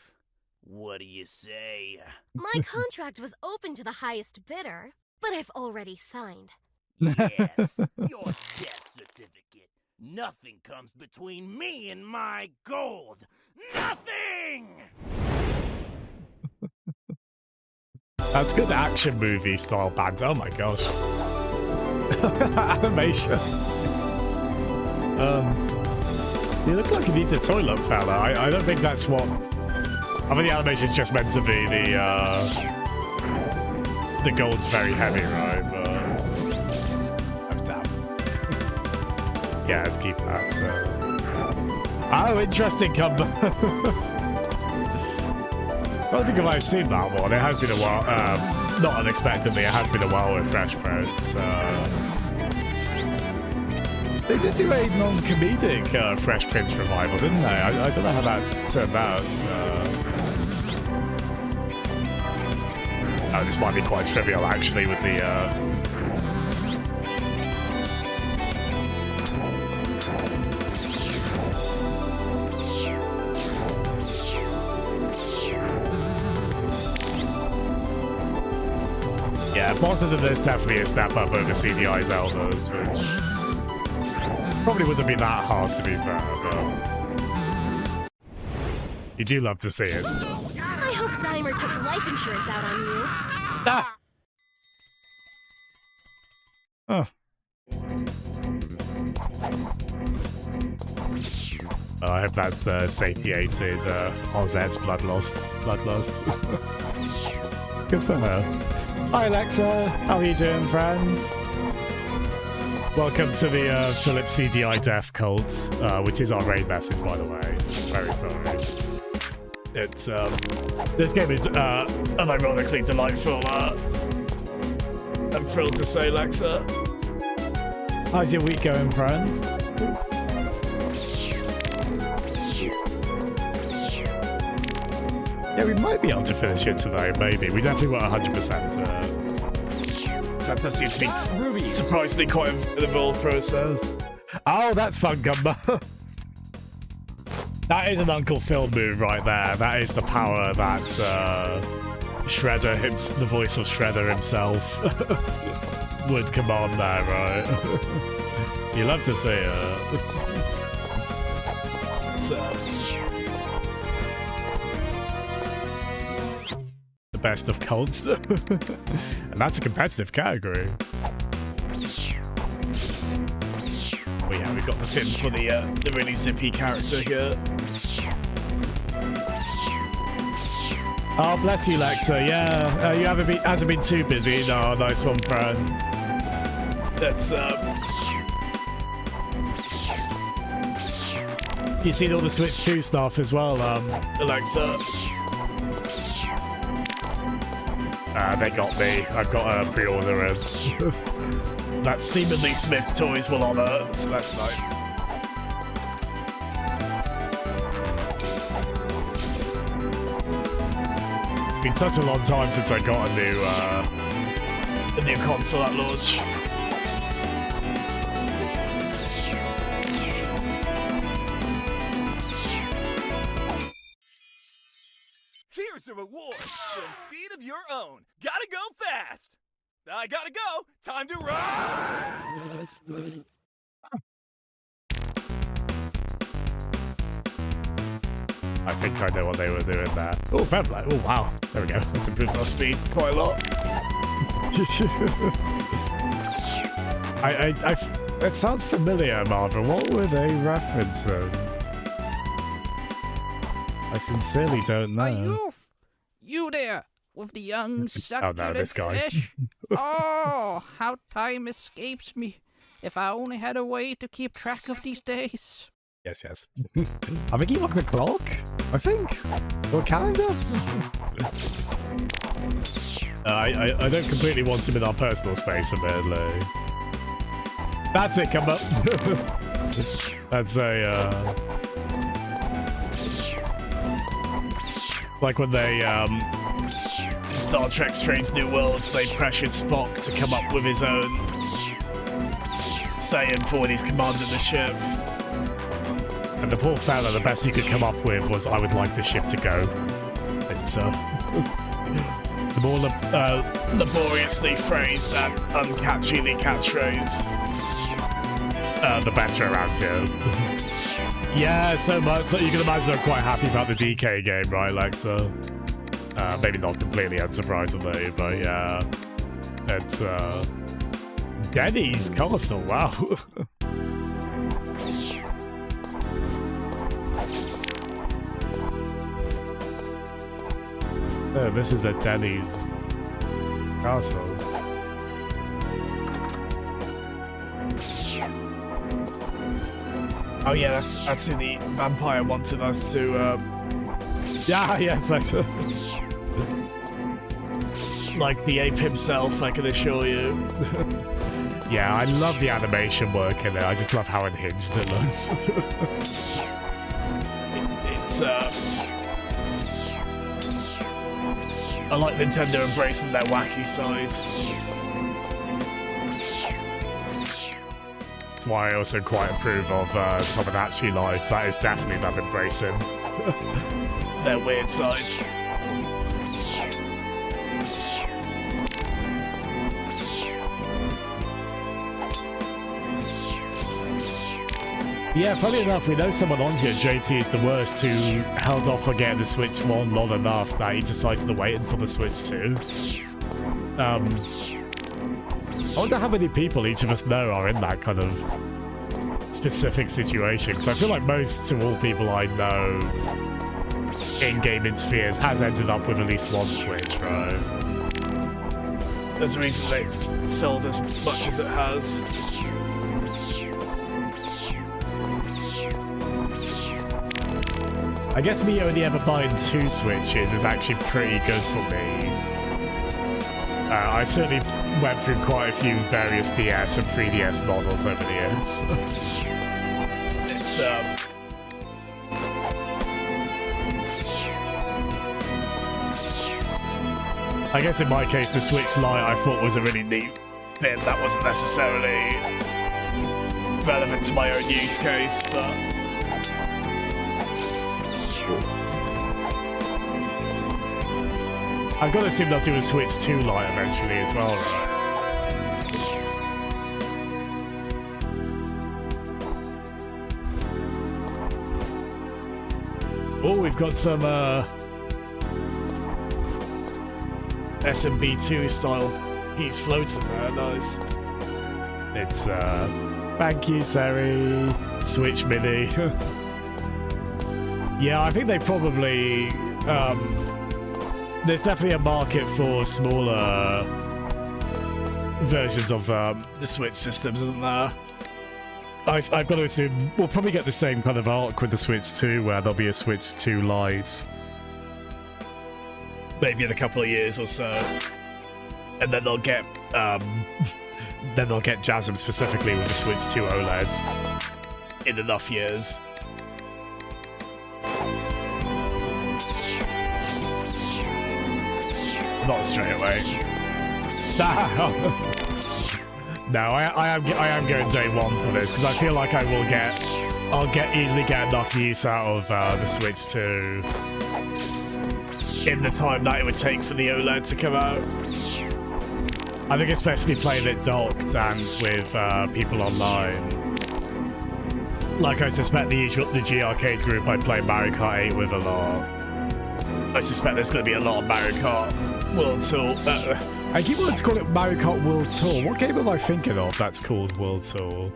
What do you say? My contract was open to the highest bidder, but I've already signed. Yes, your death certificate. Nothing comes between me and my gold. Nothing! That's good action movie style bands. Oh my gosh. Animation. You look like you need the toilet, fella. I don't think that's what... I mean, the animation's just meant to be the gold's very heavy, right? But... Oh, damn. Yeah, let's keep that, so... Oh, interesting comeback. I don't think I've seen that one. It has been a while. Not unexpectedly, it has been a while with Fresh Prince. They did do a non-comedic Fresh Prince revival, didn't they? I don't know how that turned out. Oh, this might be quite trivial, actually, with the... Yeah, bosses in this definitely a step up over CDI Zeldas, which probably wouldn't be that hard to be fair, but you do love to see it. I hope Dimer took life insurance out on you. Ah! Oh. Oh, I hope that's satiated Oz's bloodlust. Good for her. Hi Alexa, how are you doing, friend? Welcome to the Philip CDI Death Cult, which is our raid message, by the way. Very sorry. It's this game is unironically delightful. I'm thrilled to say, Alexa. How's your week going, friend? Yeah, we might be able to finish it today, maybe. We definitely were 100%. That does seem to be surprisingly quite an involved process. Oh, that's fun, Gumba. That is an Uncle Phil move right there. That is the power that Shredder, the voice of Shredder himself, would command there, right? You love to see it. best of cults. And that's a competitive category. Oh yeah, we've got the fin for the really zippy character here. Oh, bless you, Lexa. Yeah, you hasn't been too busy. No, nice one, friend. That's you seen all the Switch 2 stuff as well, Alexa? They got me. I've got a pre-order and that seemingly Smith's Toys will honour, so that's nice. Been such a long time since I got a new console at launch. Here's a reward for speed of your own. Gotta go fast. I gotta go. Time to run. I think I know what they were doing there. Oh, fair play. Oh, wow. There we go. That's improved our speed quite a lot. It sounds familiar, Marvin. What were they referencing? I sincerely don't know. You there, with the young succulent oh no, this guy. flesh. Oh, how time escapes me. If I only had a way to keep track of these days. Yes, yes. I think he wants a clock, I think. Or a calendar. I don't completely want him in our personal space, admittedly. That's it, come up. That's a, like when they, in Star Trek Strange New Worlds, they pressured Spock to come up with his own saying for when he's commanding the ship. And the poor fella, the best he could come up with was, I would like the ship to go. It's, the more laboriously phrased and uncatchily catchphrase, the better around here. Yeah, so much that you can imagine I'm quite happy about the DK game, right, Lexa? Maybe not completely unsurprisingly, but yeah. It's, Denny's Castle, wow. Oh, this is a Denny's castle. Oh yeah, that's who the vampire wanted us to. Yeah, yes, that's like the ape himself. I can assure you. Yeah, I love the animation work in it. I just love how unhinged it looks. It's I like Nintendo embracing their wacky side. That's why I also quite approve of Tomodachi Life. That is definitely them embracing their weird side. Yeah, funny enough, we know someone on here, JT is the worst, who held off on getting the Switch 1 long enough that he decided to wait until the Switch 2. I wonder how many people each of us know are in that kind of specific situation, because I feel like most to all people I know in gaming spheres has ended up with at least one Switch, right? There's a reason that it's sold as much as it has. I guess me only ever buying 2 Switches is actually pretty good for me. I certainly went through quite a few various DS and 3DS models over the years. It's, I guess in my case, the Switch Lite I thought was a really neat thing that wasn't necessarily relevant to my own use case, but... I've got to assume they'll do a Switch 2 Lite eventually as well, right? Oh, we've got some, SMB2 style he's floating there. Nice. It's thank you, Seri. Switch Mini. Yeah, I think they probably there's definitely a market for smaller versions of the Switch systems, isn't there? I've got to assume we'll probably get the same kind of arc with the Switch 2, where there'll be a Switch 2 Lite. Maybe in a couple of years or so. And then they'll get JASM specifically with the Switch 2 OLED in enough years. Not straight away. No, I am going day one for this because I feel like I'll easily get enough use out of the Switch 2 in the time that it would take for the OLED to come out. I think especially playing it docked and with people online. Like I suspect the G Arcade group I play Mario Kart 8 with a lot. I suspect there's going to be a lot of Mario Kart World Tour. I keep wanting to call it Mario Kart World Tour. What game am I thinking of that's called World Tour?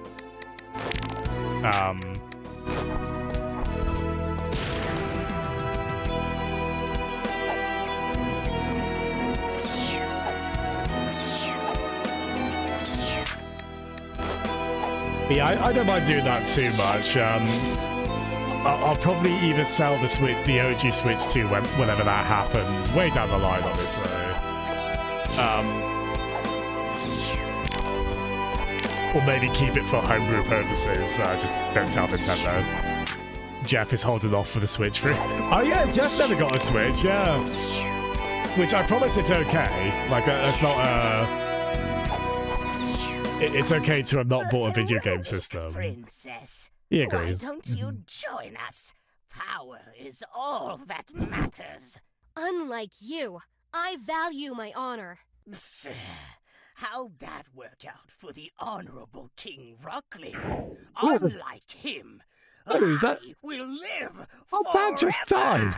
Yeah, I don't mind doing that too much. I'll probably either sell the OG Switch 2 whenever that happens, way down the line, obviously. Or maybe keep it for homebrew purposes. Just don't tell Nintendo. Jeff is holding off for the Switch for. Oh yeah, Jeff never got a Switch. Yeah, which I promise it's okay. Like that's not It's okay to have not bought a video game system. Princess. He agrees. Why don't you join us? Power is all that matters. Unlike you, I value my honor. Psst. How'd that work out for the Honorable King Ruckling? Unlike him, I will live Oh, Dad just died.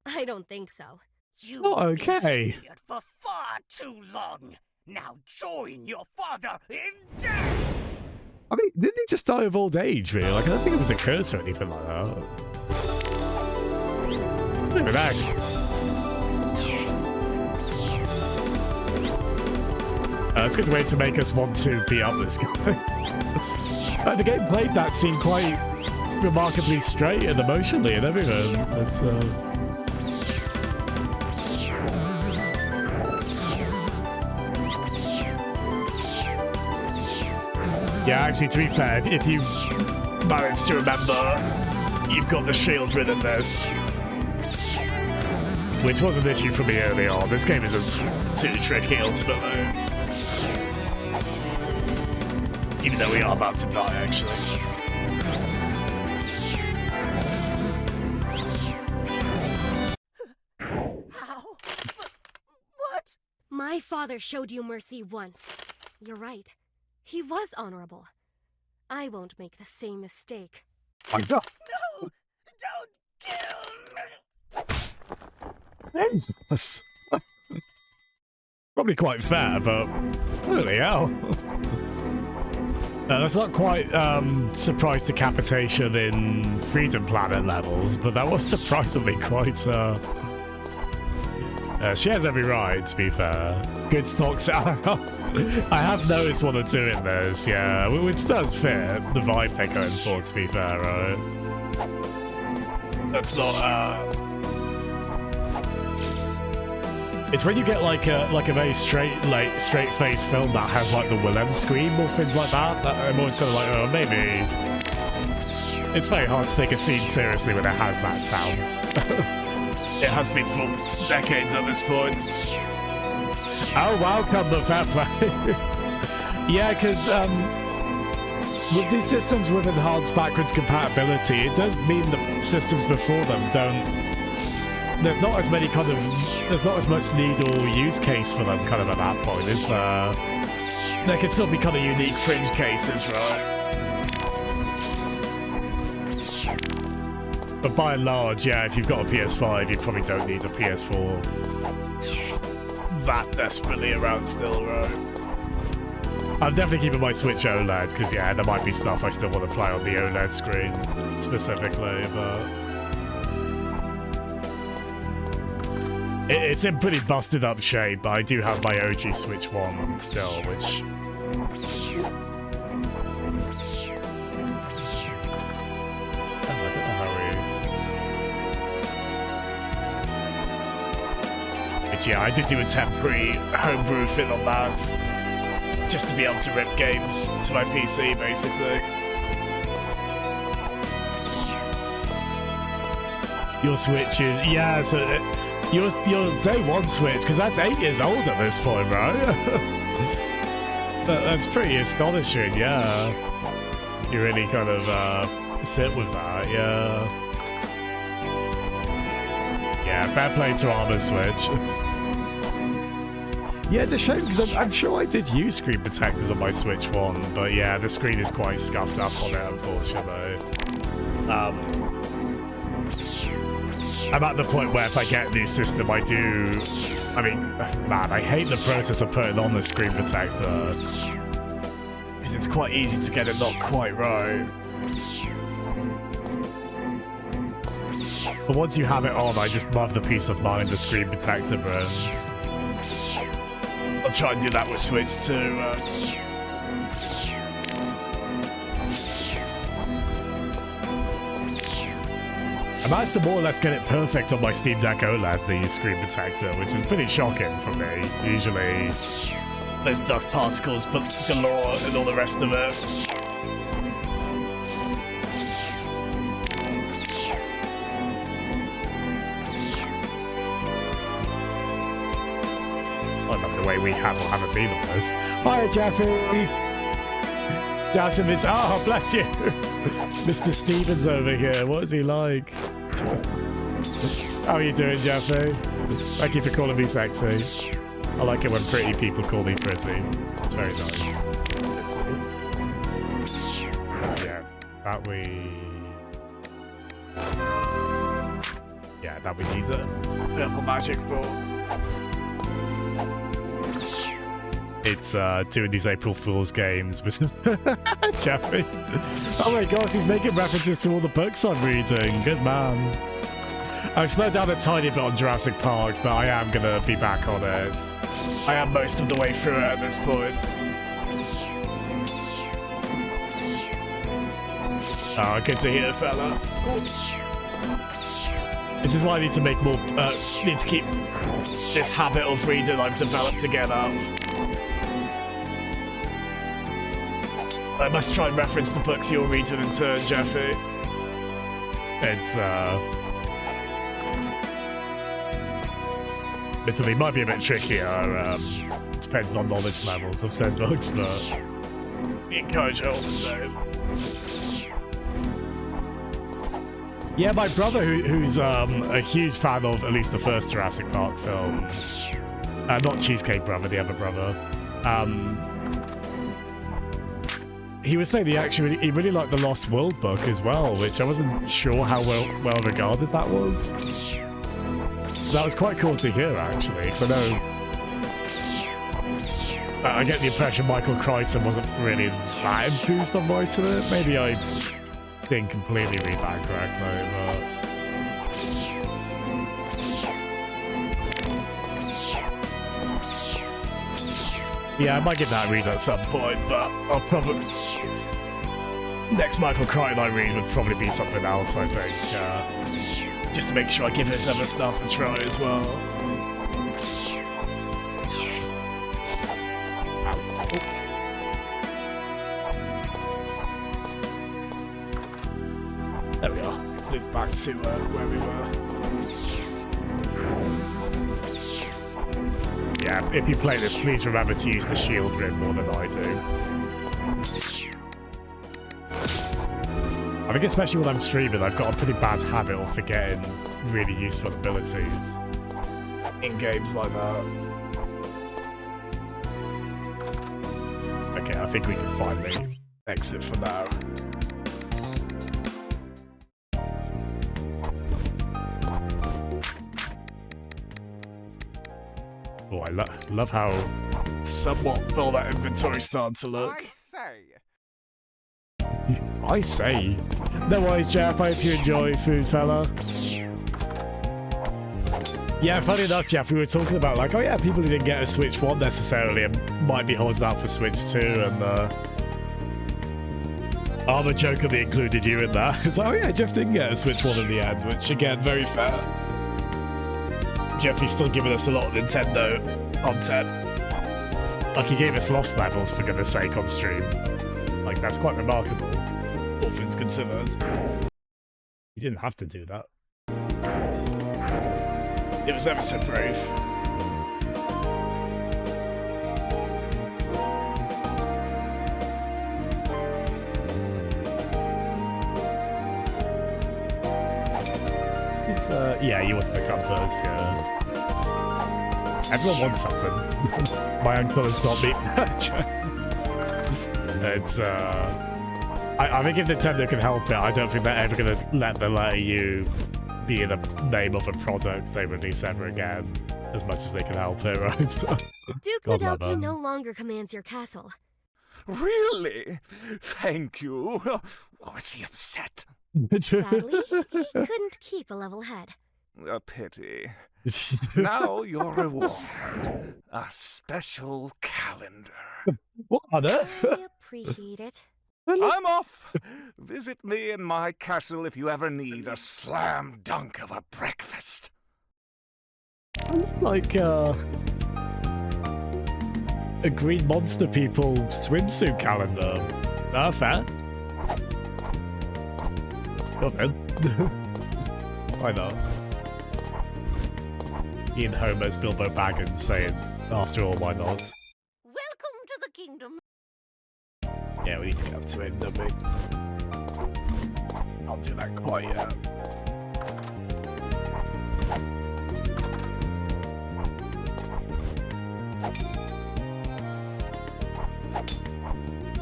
I don't think so. You've not okay. interfered for far too long. Now join your father in death! I mean, didn't he just die of old age, really? Like, I don't think it was a curse or anything like that. Look at that. That's a good way to make us want to beat up this guy. The game played that scene quite remarkably straight and emotionally and everything. That's, Yeah, actually, to be fair, if you manage to remember, you've got the shield ridden this. Which was an issue for me early on. This game isn't too tricky, ultimately. Even though we are about to die, actually. How? What? My father showed you mercy once. You're right. He was honorable. I won't make the same mistake. My God. No! Don't kill me! Jesus. Probably quite fair, but holy hell. That's not quite surprise decapitation in Freedom Planet levels, but that was surprisingly quite... she has every right, to be fair. Good stock sound. I have noticed one or two in this, yeah, which does fit the vibe they're going for, to be fair, right? That's not, It's when you get like a very straight-faced film that has like the Willem scream or things like that, that I'm always kind of like, oh, maybe. It's very hard to take a scene seriously when it has that sound. It has been for decades at this point. Oh, welcome the fair play. Yeah, because with these systems with enhanced backwards compatibility, it does mean the systems before them don't. There's not as much need or use case for them kind of at that point, is there? There can still be kind of unique fringe cases, right? But by and large, yeah, if you've got a PS5, you probably don't need a PS4 that desperately around still, right? I'm definitely keeping my Switch OLED, because yeah, there might be stuff I still want to play on the OLED screen, specifically, but... It's in pretty busted up shape, but I do have my OG Switch 1 still, which... Yeah, I did do a temporary homebrew fit on that, just to be able to rip games to my PC, basically. Your Switch is... Yeah, so your day one Switch, because that's 8 years old at this point, right? That's pretty astonishing, yeah. You really kind of sit with that, yeah. Yeah, fair play to Armor Switch. Yeah, it's a shame because I'm sure I did use screen protectors on my Switch 1, but yeah, the screen is quite scuffed up on it, unfortunately. I'm at the point where if I get a new system, I do... I mean, man, I hate the process of putting on the screen protector. Because it's quite easy to get it not quite right. But once you have it on, I just love the peace of mind the screen protector brings. I'll try and do that with Switch too. I managed to more or less get it perfect on my Steam Deck OLED, the screen protector, which is pretty shocking for me. Usually, there's dust particles galore and all the rest of it. We haven't been on this. Hi, Jeffy! Jasmine is... Oh, bless you! Mr. Stevens over here. What is he like? How are you doing, Jeffy? Thank you for calling me sexy. I like it when pretty people call me pretty. It's very nice. Yeah, that we... Yeah, that we need a purple magic for. It's doing these April Fool's games with Jeffrey. Oh my gosh, he's making references to all the books I'm reading. Good man. I've slowed down a tiny bit on Jurassic Park, but I am going to be back on it. I am most of the way through it at this point. Oh, good to hear, fella. This is why I need to make more, need to keep this habit of reading I've developed to get up. I must try and reference the books you're reading in turn, Jeffy. It's, it might be a bit trickier, depending on knowledge levels of said books, but we encourage it all the same. Yeah, my brother, who's a huge fan of at least the first Jurassic Park film, not Cheesecake Brother, the other brother, he was saying he really liked the Lost World book as well, which I wasn't sure how well regarded that was. So that was quite cool to hear, actually, because I know I get the impression Michael Crichton wasn't really that enthused on writing it. Maybe I didn't completely read that correctly, but... Yeah, I might give that a read at some point, but I'll probably... Next Michael Crichton I read would probably be something else, I think. Just to make sure I give his other stuff a try as well. There we are. Move back to where we were. Yeah, if you play this, please remember to use the shield grid more than I do. I think especially when I'm streaming, I've got a pretty bad habit of forgetting really useful abilities in games like that. Okay, I think we can finally exit for now. Oh, love how somewhat full that inventory started to look. I say. No worries, Jeff. I hope you enjoy Food Fella. Yeah, funny enough, Jeff, we were talking about like, oh yeah, people who didn't get a Switch 1 necessarily and might be holding out for Switch 2, and Armor jokingly included you in that. It's like, oh yeah, Jeff didn't get a Switch 1 in the end, which again, very fair. Jeffrey's still giving us a lot of Nintendo content. Like, he gave us Lost Levels, for goodness sake, on stream. Like, that's quite remarkable, all things considered. He didn't have to do that. It was ever so brave. Yeah, you wanted to come first, yeah. Everyone wants something. My uncle has got me. It's, I think if Nintendo can help it, I don't think they're ever going to let you be in the name of a product they release ever again, as much as they can help it, right? Duke Nodelki no longer commands your castle. Really? Thank you. Was he upset? Sadly, he couldn't keep a level head. A pity. Now your reward. A special calendar. What on earth? I appreciate it. I'm off. Visit me in my castle if you ever need a slam dunk of a breakfast. Like, a Green Monster People swimsuit calendar. Ah, fair. Go then. Why not? Ian Homer's Bilbo Baggins saying, after all, why not? Welcome to the kingdom. Yeah, we need to get up to it, don't we? I'll do that quite yet.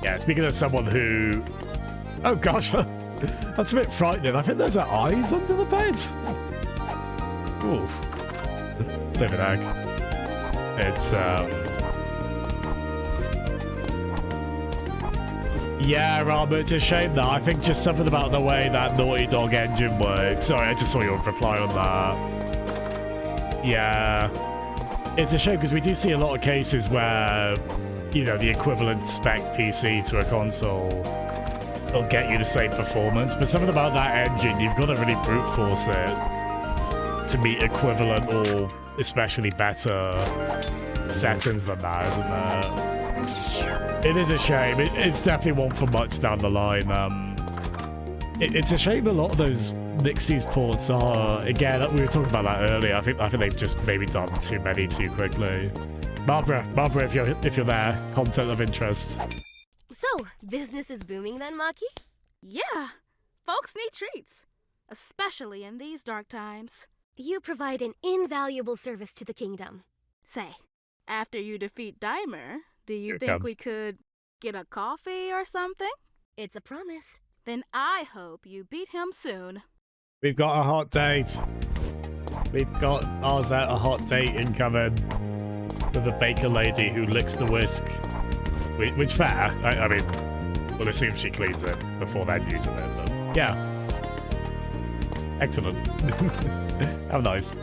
Yeah, speaking of someone who... Oh gosh, that's a bit frightening. I think there's eyes under the bed. Ooh. Living egg. It's, Yeah, Robert, it's a shame that. I think just something about the way that Naughty Dog engine works. Sorry, I just saw your reply on that. Yeah. It's a shame because we do see a lot of cases where, you know, the equivalent spec PC to a console will get you the same performance, but something about that engine, you've got to really brute force it to meet equivalent or especially better settings than that, isn't there? It is a shame. It's definitely one for much down the line. It's a shame a lot of those Nixie's ports are, again, we were talking about that earlier. I think they've just maybe done too many too quickly. Barbara, if you're there, content of interest. So, business is booming then, Maki? Yeah, folks need treats, especially in these dark times. You provide an invaluable service to the kingdom. Say, after you defeat Dimer, do you think we could get a coffee or something? It's a promise. Then I hope you beat him soon. We've got a hot date. We've got ours out a hot date incoming with a baker lady who licks the whisk. Which fair. I mean, we'll assume she cleans it before then using it. But yeah. Excellent. How nice.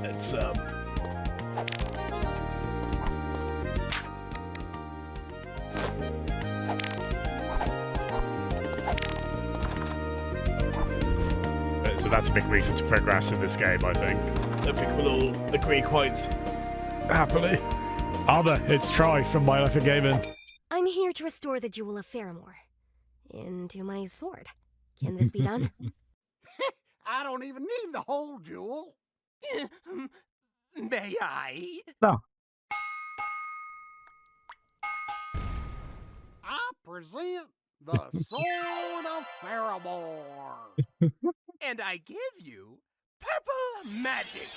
It's So that's a big reason to progress in this game, I think. I think we'll all agree quite happily. Armor, it's Troy from My Life in Gaming. I'm here to restore the Jewel of Faramore into my sword. Can this be done? I don't even need the whole jewel. May I? No. I present the Sword of Faramore. And I give you purple magic.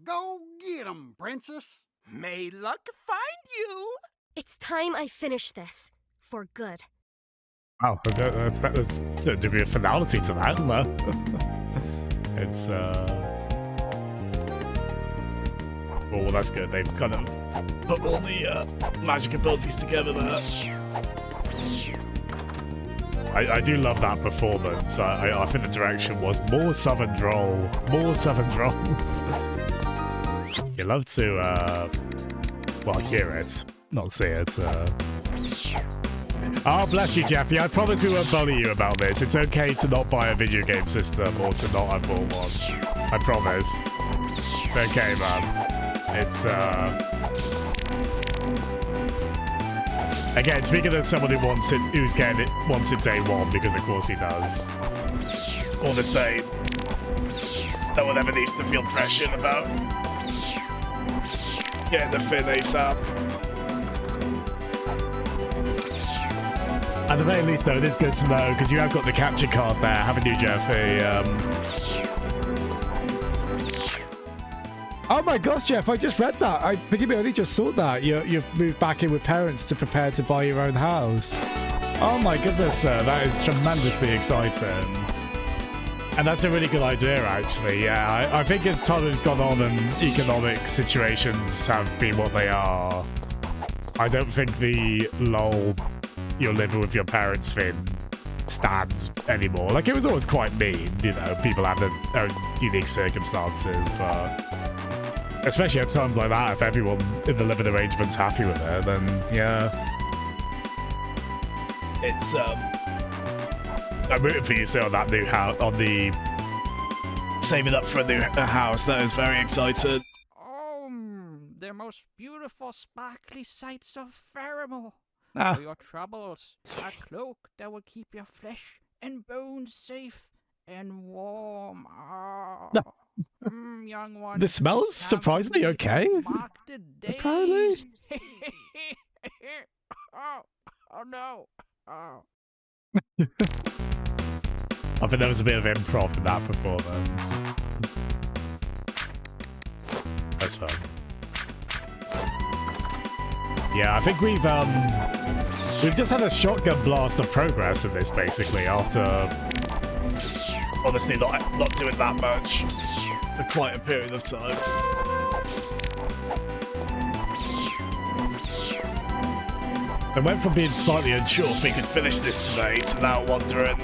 Go get 'em, princess. May luck find you. It's time I finish this. For good. Wow, that's a degree of finality to that, isn't there? It's, Oh, that's good. They've kind of put all the magic abilities together there. I do love that performance. I think the direction was more Southern Droll. More Southern Droll. You love to, well, hear it, not see it. Oh, bless you, Jeffy. I promise we won't bully you about this. It's okay to not buy a video game system or to not have one. I promise. It's okay, man. It's, Again, speaking as someone who wants it, who's getting it, wants it day one, because of course he does. All the same, no one ever needs to feel pressured about getting the fin ASAP. At the very least, though, it is good to know, because you have got the capture card there, haven't you, Jeffy? Oh my gosh, Jeff, I just read that. Forgive me, I only just saw that. You've moved back in with parents to prepare to buy your own house. Oh my goodness, sir, that is tremendously exciting. And that's a really good idea, actually. Yeah, I think as time has gone on and economic situations have been what they are, I don't think the lol, you're living with your parents thing stands anymore. Like, it was always quite mean, you know, people have their own unique circumstances, but especially at times like that, if everyone in the living arrangement's happy with it, then yeah. It's, I'm rooting for you, sir, on that new house, on the saving up for a new house. That is very exciting. Oh, the most beautiful sparkly sights of Faramore. Ah. For your troubles, a cloak that will keep your flesh and bones safe and warm. Oh. Young one. The smell's surprisingly okay. Apparently. Oh no. Oh. I think there was a bit of improv in that performance. That's fun. Yeah, I think we've just had a shotgun blast of progress in this, basically, after honestly not doing that much for quite a period of time. I went from being slightly unsure if we could finish this today to now wondering.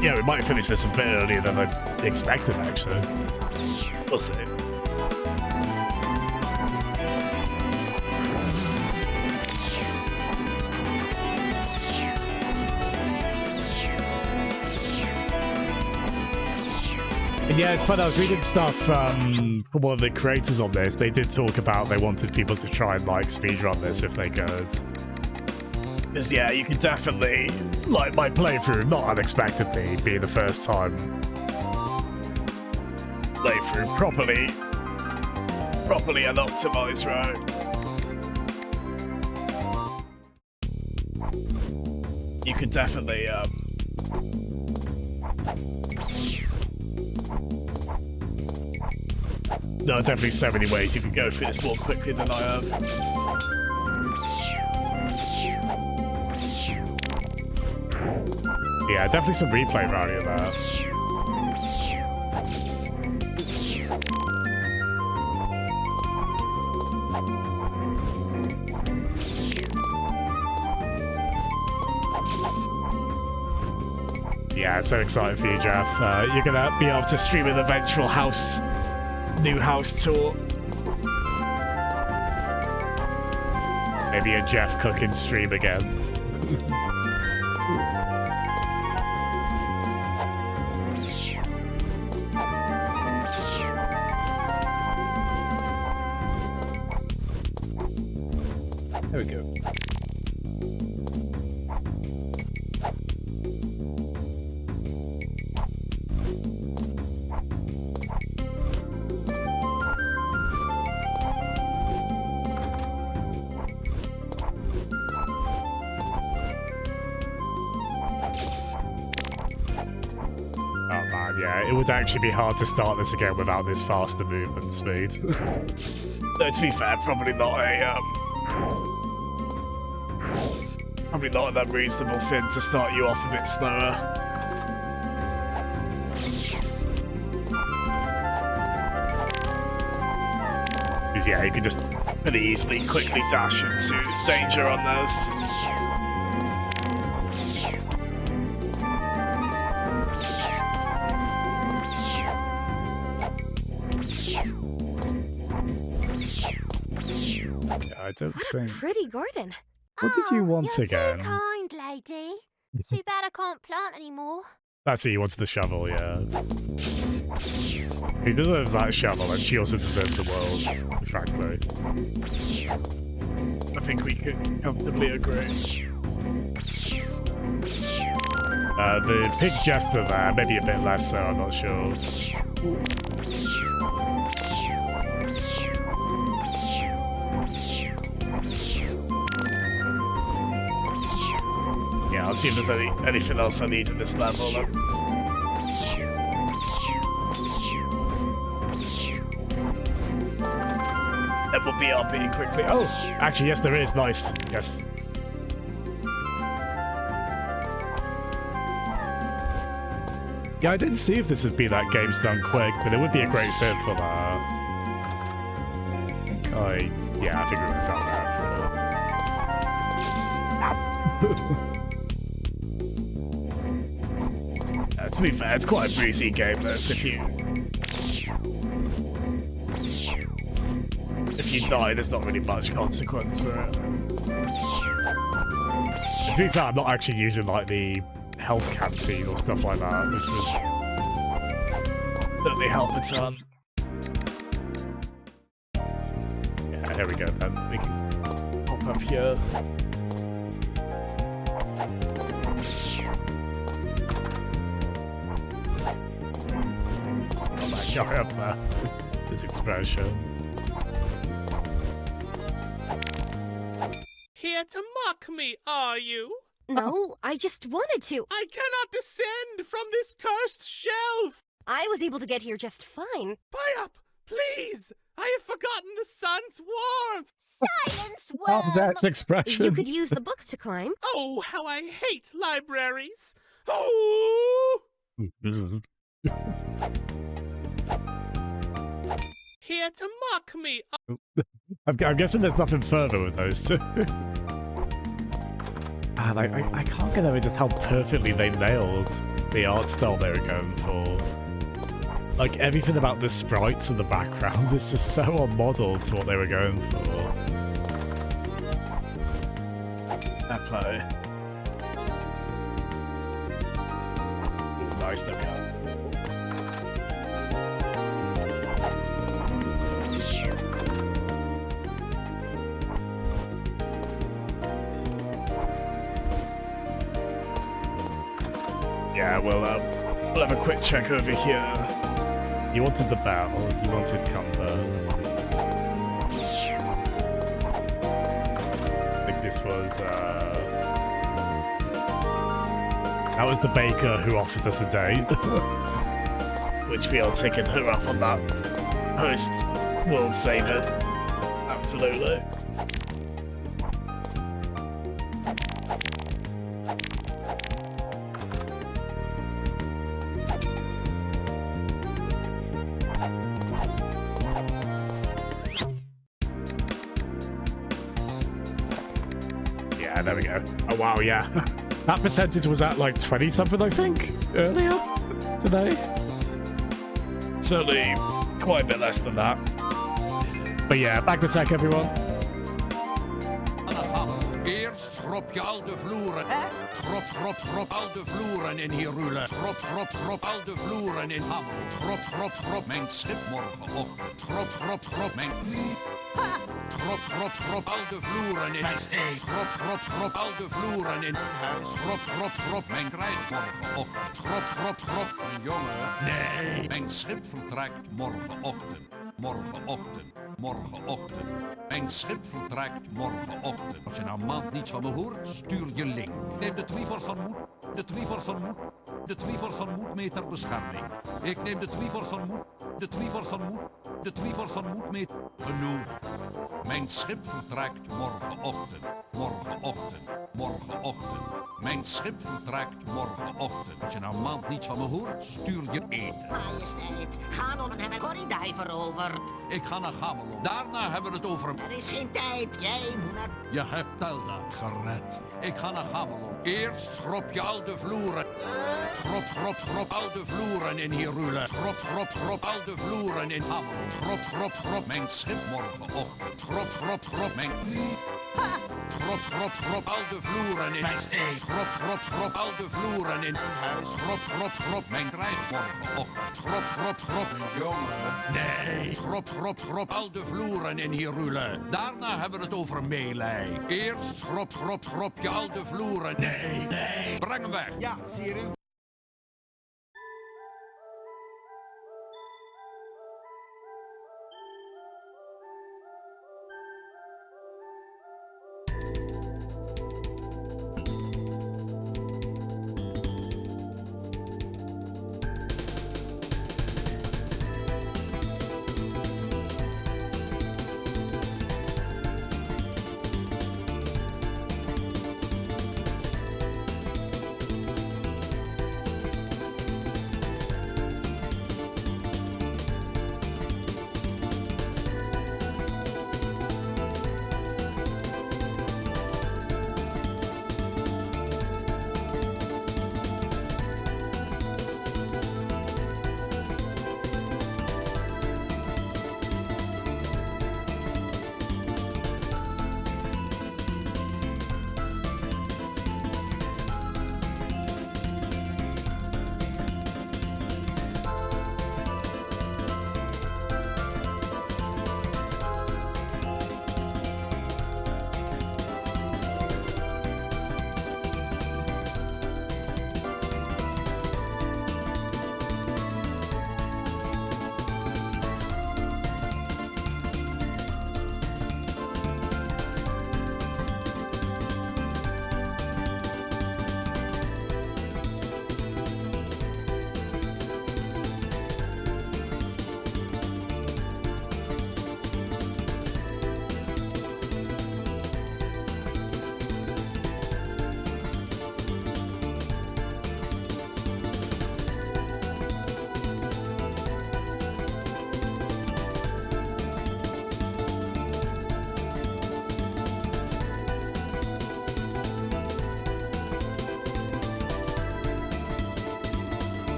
Yeah, we might finish this a bit earlier than I expected, actually. We'll see. And yeah, it's fun. I was reading stuff from one of the creators on this. They did talk about they wanted people to try and like speedrun this if they could. Because yeah, you can definitely, like my playthrough, not unexpectedly, be the first time playthrough properly and optimized, right? You could definitely there are definitely so many ways you can go through this more quickly than I have. Yeah, definitely some replay value there. Yeah, so excited for you, Jeff. You're gonna be able to stream an eventual new house tour. Maybe a Jeff cooking stream again. There we go. It would actually be hard to start this again without this faster movement speed. Though to be fair, probably not an unreasonable thing to start you off a bit slower. Because yeah, you can just really easily, quickly dash into danger on this. Yeah, I don't think. Pretty garden. What did you want you're again? Too kind, lady. Too bad I can't plant anymore. That's it, you wanted the shovel, yeah. He deserves that shovel, and she also deserves the world, frankly. I think we could comfortably agree. The pig jester there, maybe a bit less so, I'm not sure. Yeah, I'll see if there's anything else I need in this level. Then we'll BRB quickly. Oh, actually, yes, there is. Nice. Yes. Yeah, I didn't see if this would be that game's done quick, but it would be a great fit for that. Yeah, I think we would have found that. To be fair, it's quite a breezy game, this. If you die, there's not really much consequence for it. And to be fair, I'm not actually using like the health canteen or stuff like that, which would certainly help a ton. Yeah, here we go then. We can pop up here. Oh my god, up there. His expression. Here to mock me, are you? No, I just wanted to. I cannot descend from this cursed shelf! I was able to get here just fine. Buy up, please! I have forgotten the sun's warmth! Silence, worm! How's that expression? You could use the books to climb. Oh, how I hate libraries! Oh! Here to mock me. I'm guessing there's nothing further with those two. And I can't get over just how perfectly they nailed the art style they were going for. Like, everything about the sprites and the background is just so on model to what they were going for. That play. Ooh, nice, there we go. Yeah, we'll have a quick check over here. You wanted the battle, you wanted compass. I think this was, that was the baker who offered us a date. Which we are taking her up on that host world saver. Absolutely. There we go. Oh wow, yeah. That percentage was at like 20 something, I think, earlier today. Certainly quite a bit less than that. But yeah, back in a sec, everyone. Eerst schrop je al de vloeren. Schrop al de vloeren in hier rulen. Schrop al de vloeren in hammel. Schrop mijn schip morgenochtend. Schrop mijn... Schrop al de vloeren in het ei. Schrop al de vloeren in huis. Schrop mijn krijt morgenochtend. Schrop mijn jongen. Nee, mijn schip vertrekt morgenochtend. Morgenochtend. Mijn schip vertrekt morgenochtend. Als je nou een maand niets van me hoort, stuur je link. Neem de Tweevers van Moed. De Tweevers van Moed mee ter bescherming. Ik neem de Tweevers van Moed. De Tweevers van Moed mee. Genoeg. Mijn schip vertrekt morgenochtend. Mijn schip vertrekt morgenochtend. Als je nou een maand niets van me hoort, stuur je eten. Majesteit, ga nog hem een corridai veroverd. Ik ga naar Gamelo. Daarna hebben we het over... Er is geen tijd, jij moet naar... Je hebt Telda gered. Ik ga naar Gamelo. Eerst schrop je al de vloeren. Schrop al de vloeren in Hyrule. Schrop al de vloeren in Gamelo. Schrop mijn schip morgenochtend. Schrop mijn... Schrop al de vloeren in mijn steen. Schrop al de vloeren in huis. Schrop mijn krijg morgenochtend. Schrop mijn jongen. Nee. Schrop al de vloeren in Hyrule. Daarna hebben we het over meelij. Eerst schrop je al de vloeren. Nee. Breng hem weg. Ja, zie u.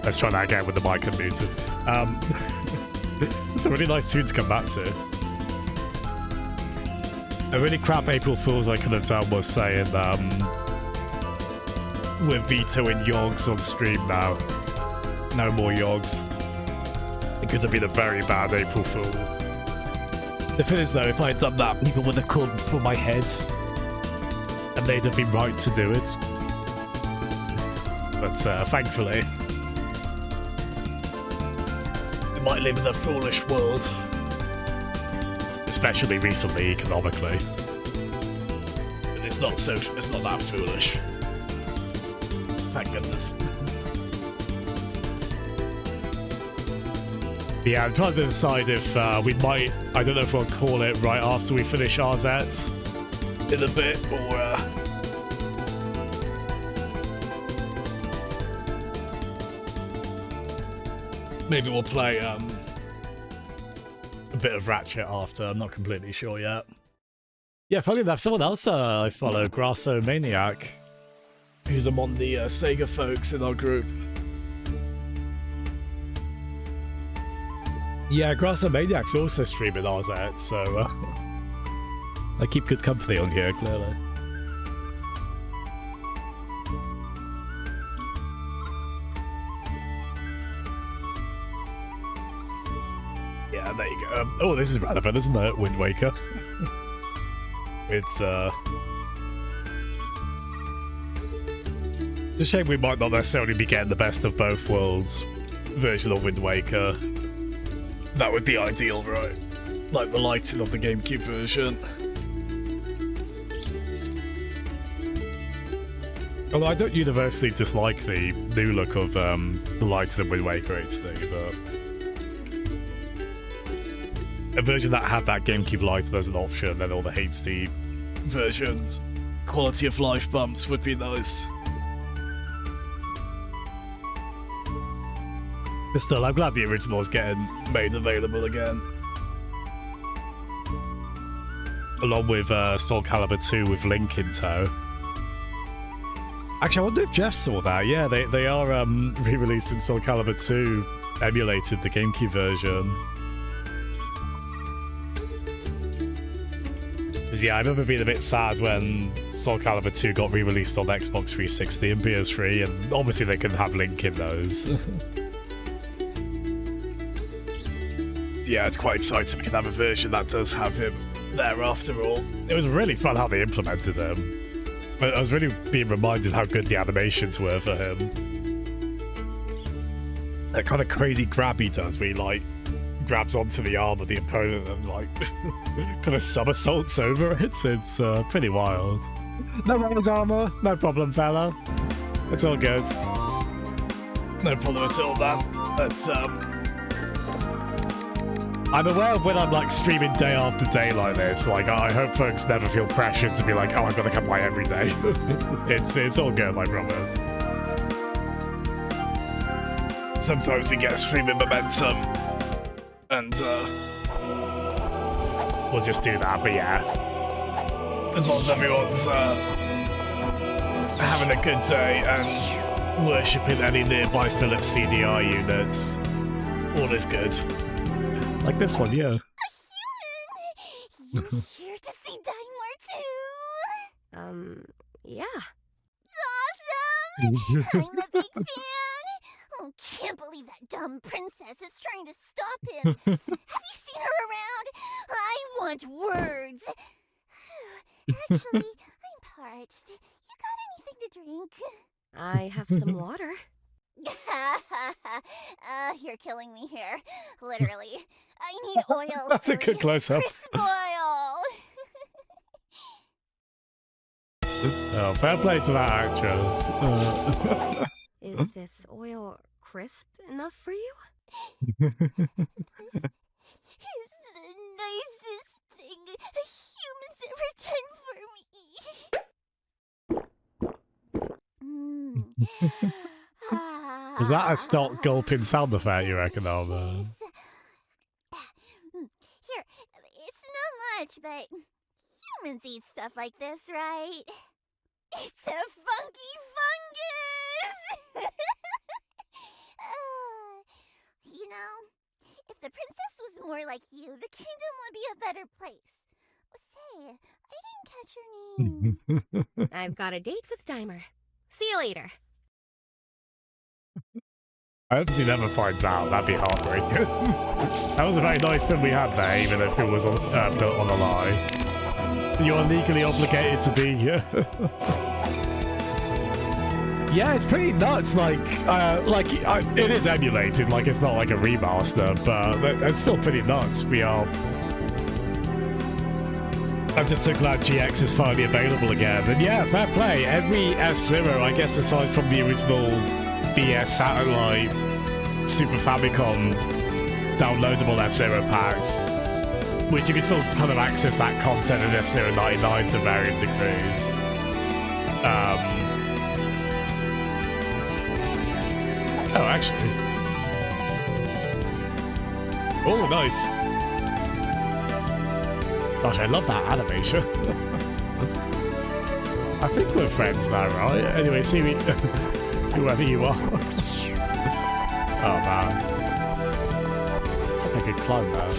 Let's try that again with the mic unmuted. It's a really nice tune to come back to. A really crap April Fool's I could have done was saying we're vetoing Yogs on stream now. No more Yogs. It could have been a very bad April Fool's. The thing is though, if I had done that, people would have called for my head. And they'd have been right to do it. But thankfully, we might live in a foolish world. Especially recently, economically. But it's not that foolish. Thank goodness. Yeah, I'm trying to decide if we might, I don't know if we'll call it right after we finish RZ in a bit, or maybe we'll play a bit of Ratchet after. I'm not completely sure yet. Yeah, funny enough, someone else I follow, Grasso Maniac, who's among the Sega folks in our group. Yeah, Grasso Maniac's also streaming RZ, so I keep good company on here, clearly. Yeah, there you go. Oh, this is relevant, isn't it? Wind Waker. It's a shame we might not necessarily be getting the best of both worlds version of Wind Waker. That would be ideal, right? Like the lighting of the GameCube version. Although I don't universally dislike the new look of the lighting of Wind Waker HD, but a version that had that GameCube lighting as an option, then all the HD versions, quality of life bumps would be nice. But still, I'm glad the original is getting made available again. along with Soul Calibur 2 with Link in tow. Actually, I wonder if Jeff saw that. Yeah, they are re-releasing Soul Calibur 2, emulated the GameCube version. Because yeah, I remember being a bit sad when Soul Calibur 2 got re-released on Xbox 360 and PS3, and obviously they couldn't have Link in those. Yeah, it's quite exciting we can have a version that does have him there after all. It was really fun how they implemented him. I was really being reminded how good the animations were for him. That kind of crazy grab he does where he like grabs onto the arm of the opponent and like kind of somersaults over it. It's pretty wild. No worries, Armor. No problem, fella. It's all good. No problem at all, man. That's I'm aware of when I'm like streaming day after day like this. Like I hope folks never feel pressured to be like, oh, I've got to come by every day. it's all good, my brothers. Sometimes we get streaming momentum, and we'll just do that. But yeah, as long as everyone's having a good day and worshipping any nearby Philips CDI units, all is good. Like this one, yeah. You here to see Daimler too? Yeah. Awesome! I'm a big fan! Oh, can't believe that dumb princess is trying to stop him. Have you seen her around? I want words. Actually, I'm parched. You got anything to drink? I have some water. You're killing me here. Literally. I need oil. That's a good close-up. Crisp oil. Oh, fair play to that actress. Is this oil crisp enough for you? It's the nicest thing a human's ever done for me. Was that a stock gulping sound effect, you reckon, Armor? Here, it's not much, but humans eat stuff like this, right? It's a funky fungus! You know, if the princess was more like you, the kingdom would be a better place. Say, I didn't catch your name. I've got a date with Dimer. See you later. I hope he never finds out. That'd be heartbreaking. That was a very nice film we had there, even if it was built on a lie. You are legally obligated to be here. Yeah, it's pretty nuts. Like it is emulated. Like it's not like a remaster, but it's still pretty nuts. I'm just so glad GX is finally available again. And yeah, fair play. Every F-Zero, I guess, aside from the original BS Satellite Super Famicom downloadable F-Zero packs, which you can still kind of access that content in F-Zero 99 to varying degrees. Oh, actually. Oh, nice. Gosh, I love that animation. I think we're friends now, right? Anyway, see me. Whoever you are. Oh man. Looks like I could climb that.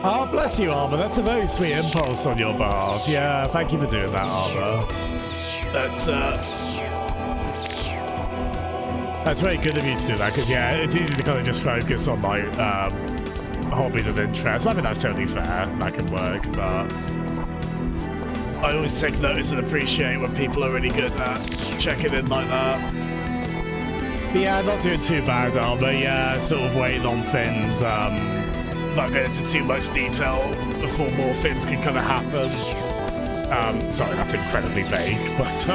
Oh, bless you, Armor. That's a very sweet impulse on your behalf. Yeah, thank you for doing that, Armor. That's very good of you to do that, because yeah, it's easy to kind of just focus on my hobbies and interests. I mean, that's totally fair. That can work, but I always take notice and appreciate when people are really good at checking in like that. But yeah, not doing too bad, Armor. Yeah, sort of waiting on things. Not going into too much detail before more things can kind of happen. Sorry, that's incredibly vague, but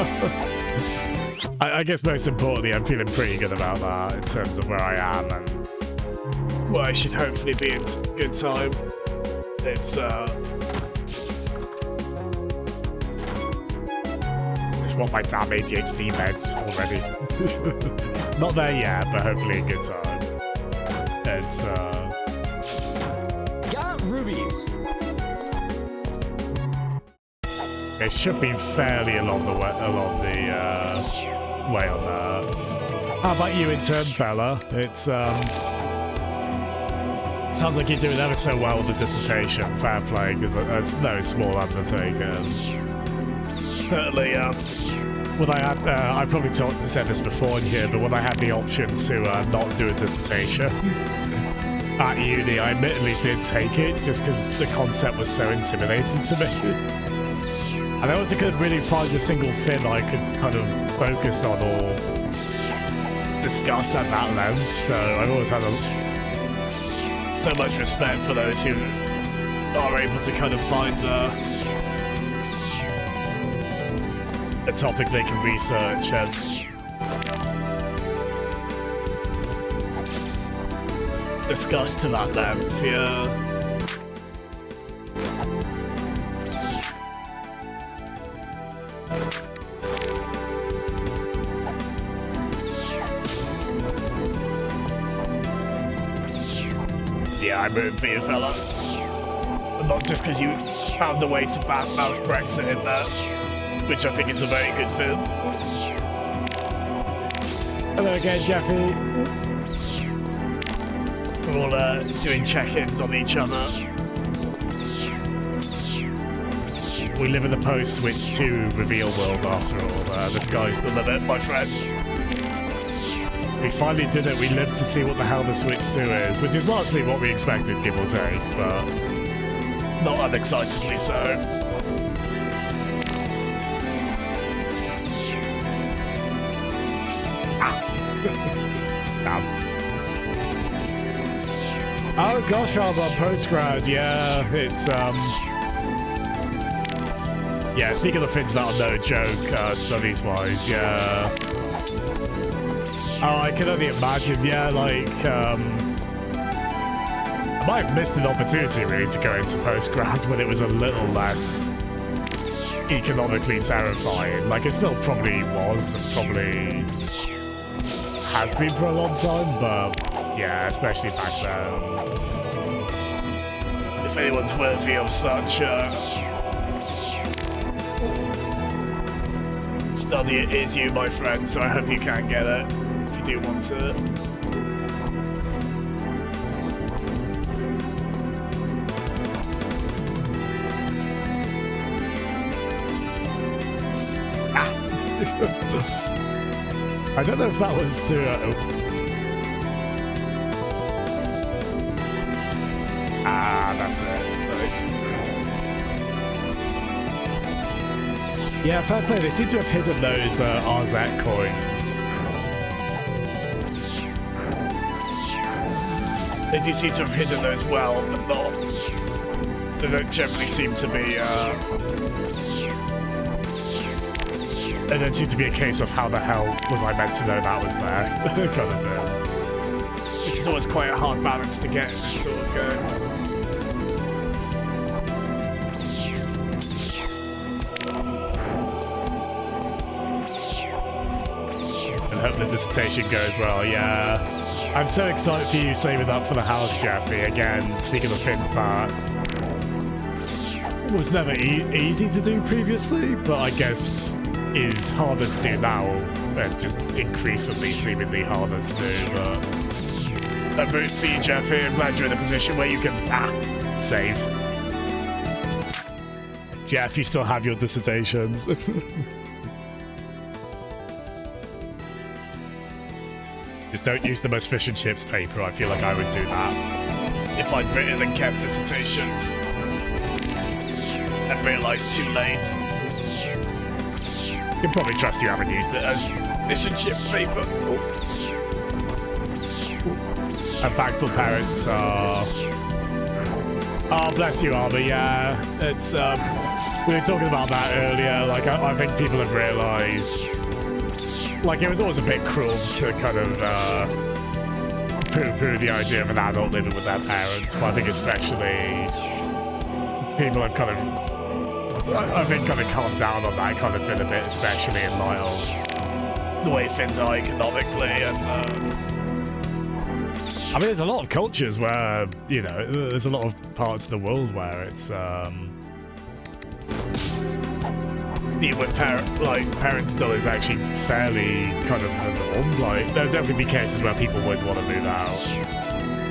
I guess most importantly, I'm feeling pretty good about that in terms of where I am and what I should hopefully be in good time. It's just want my damn ADHD meds already. Not there yet, but hopefully in good time. It's got rubies. It should be fairly along the way on that. How about you in turn, fella? It's sounds like you're doing ever so well with the dissertation. Fair play, because that's no small undertaking. Certainly, when I had, I probably said this before in here, but when I had the option to not do a dissertation at uni, I admittedly did take it just because the concept was so intimidating to me. And I also couldn't really find a single thing I could kind of focus on or discuss at that length, so I've always had so much respect for those who are able to kind of find a topic they can research and discuss to that length, yeah. Yeah, I'm rooting for you, fella. But not just because you found a way to badmouth Brexit in there, which I think is a very good film. Hello again, Jeffy. We're all doing check-ins on each other. We live in the post-Switch 2 reveal world after all. The sky's the limit, my friends. We finally did it. We lived to see what the hell the Switch 2 is, which is largely what we expected, give or take, but not unexcitedly so. Damn. Oh gosh, I'm on postgrad. Yeah, it's yeah, speaking of things that are no joke, studies-wise, yeah. Oh, I can only imagine, yeah, like, I might have missed an opportunity, really, to go into postgrad when it was a little less economically terrifying. Like, it still probably was, and probably has been for a long time, but, yeah, especially back then. If anyone's worthy of such, study, it is you, my friend, so I hope you can get it. Do want to. I don't know if that was too. That's it. Nice. Yeah, fair play. They seem to have hidden those RZ coins. They do seem to have hidden those well, but not. They don't generally seem to be. They don't seem to be a case of how the hell was I meant to know that was there, kind of thing. Which is always quite a hard balance to get in this sort of game. And hope the dissertation goes well. Yeah. I'm so excited for you saving up for the house, Jeffy. Again, speaking of things that was never easy to do previously, but I guess is harder to do now, and just increasingly seemingly harder to do. But I'm rooting for you, Jeffy. I'm glad you're in a position where you can save. Jeff, you still have your dissertations. Just don't use the most fish and chips paper. I feel like I would do that if I'd written and kept dissertations and realised too late. You can probably trust you haven't used it as fish and chips paper. And thankful parents are. Oh, bless you, Arthur. Yeah, it's. We were talking about that earlier. Like, I think people have realised. Like, it was always a bit cruel to kind of poo-poo the idea of an adult living with their parents, but I think especially people have kind of, I think, kind of calmed down on that kind of thing a bit, especially in light of the way things are economically, and I I mean, there's a lot of cultures where, you know, there's a lot of parts of the world where it's, with parents still is actually fairly kind of the norm. Like, there'll definitely be cases where people would want to move out.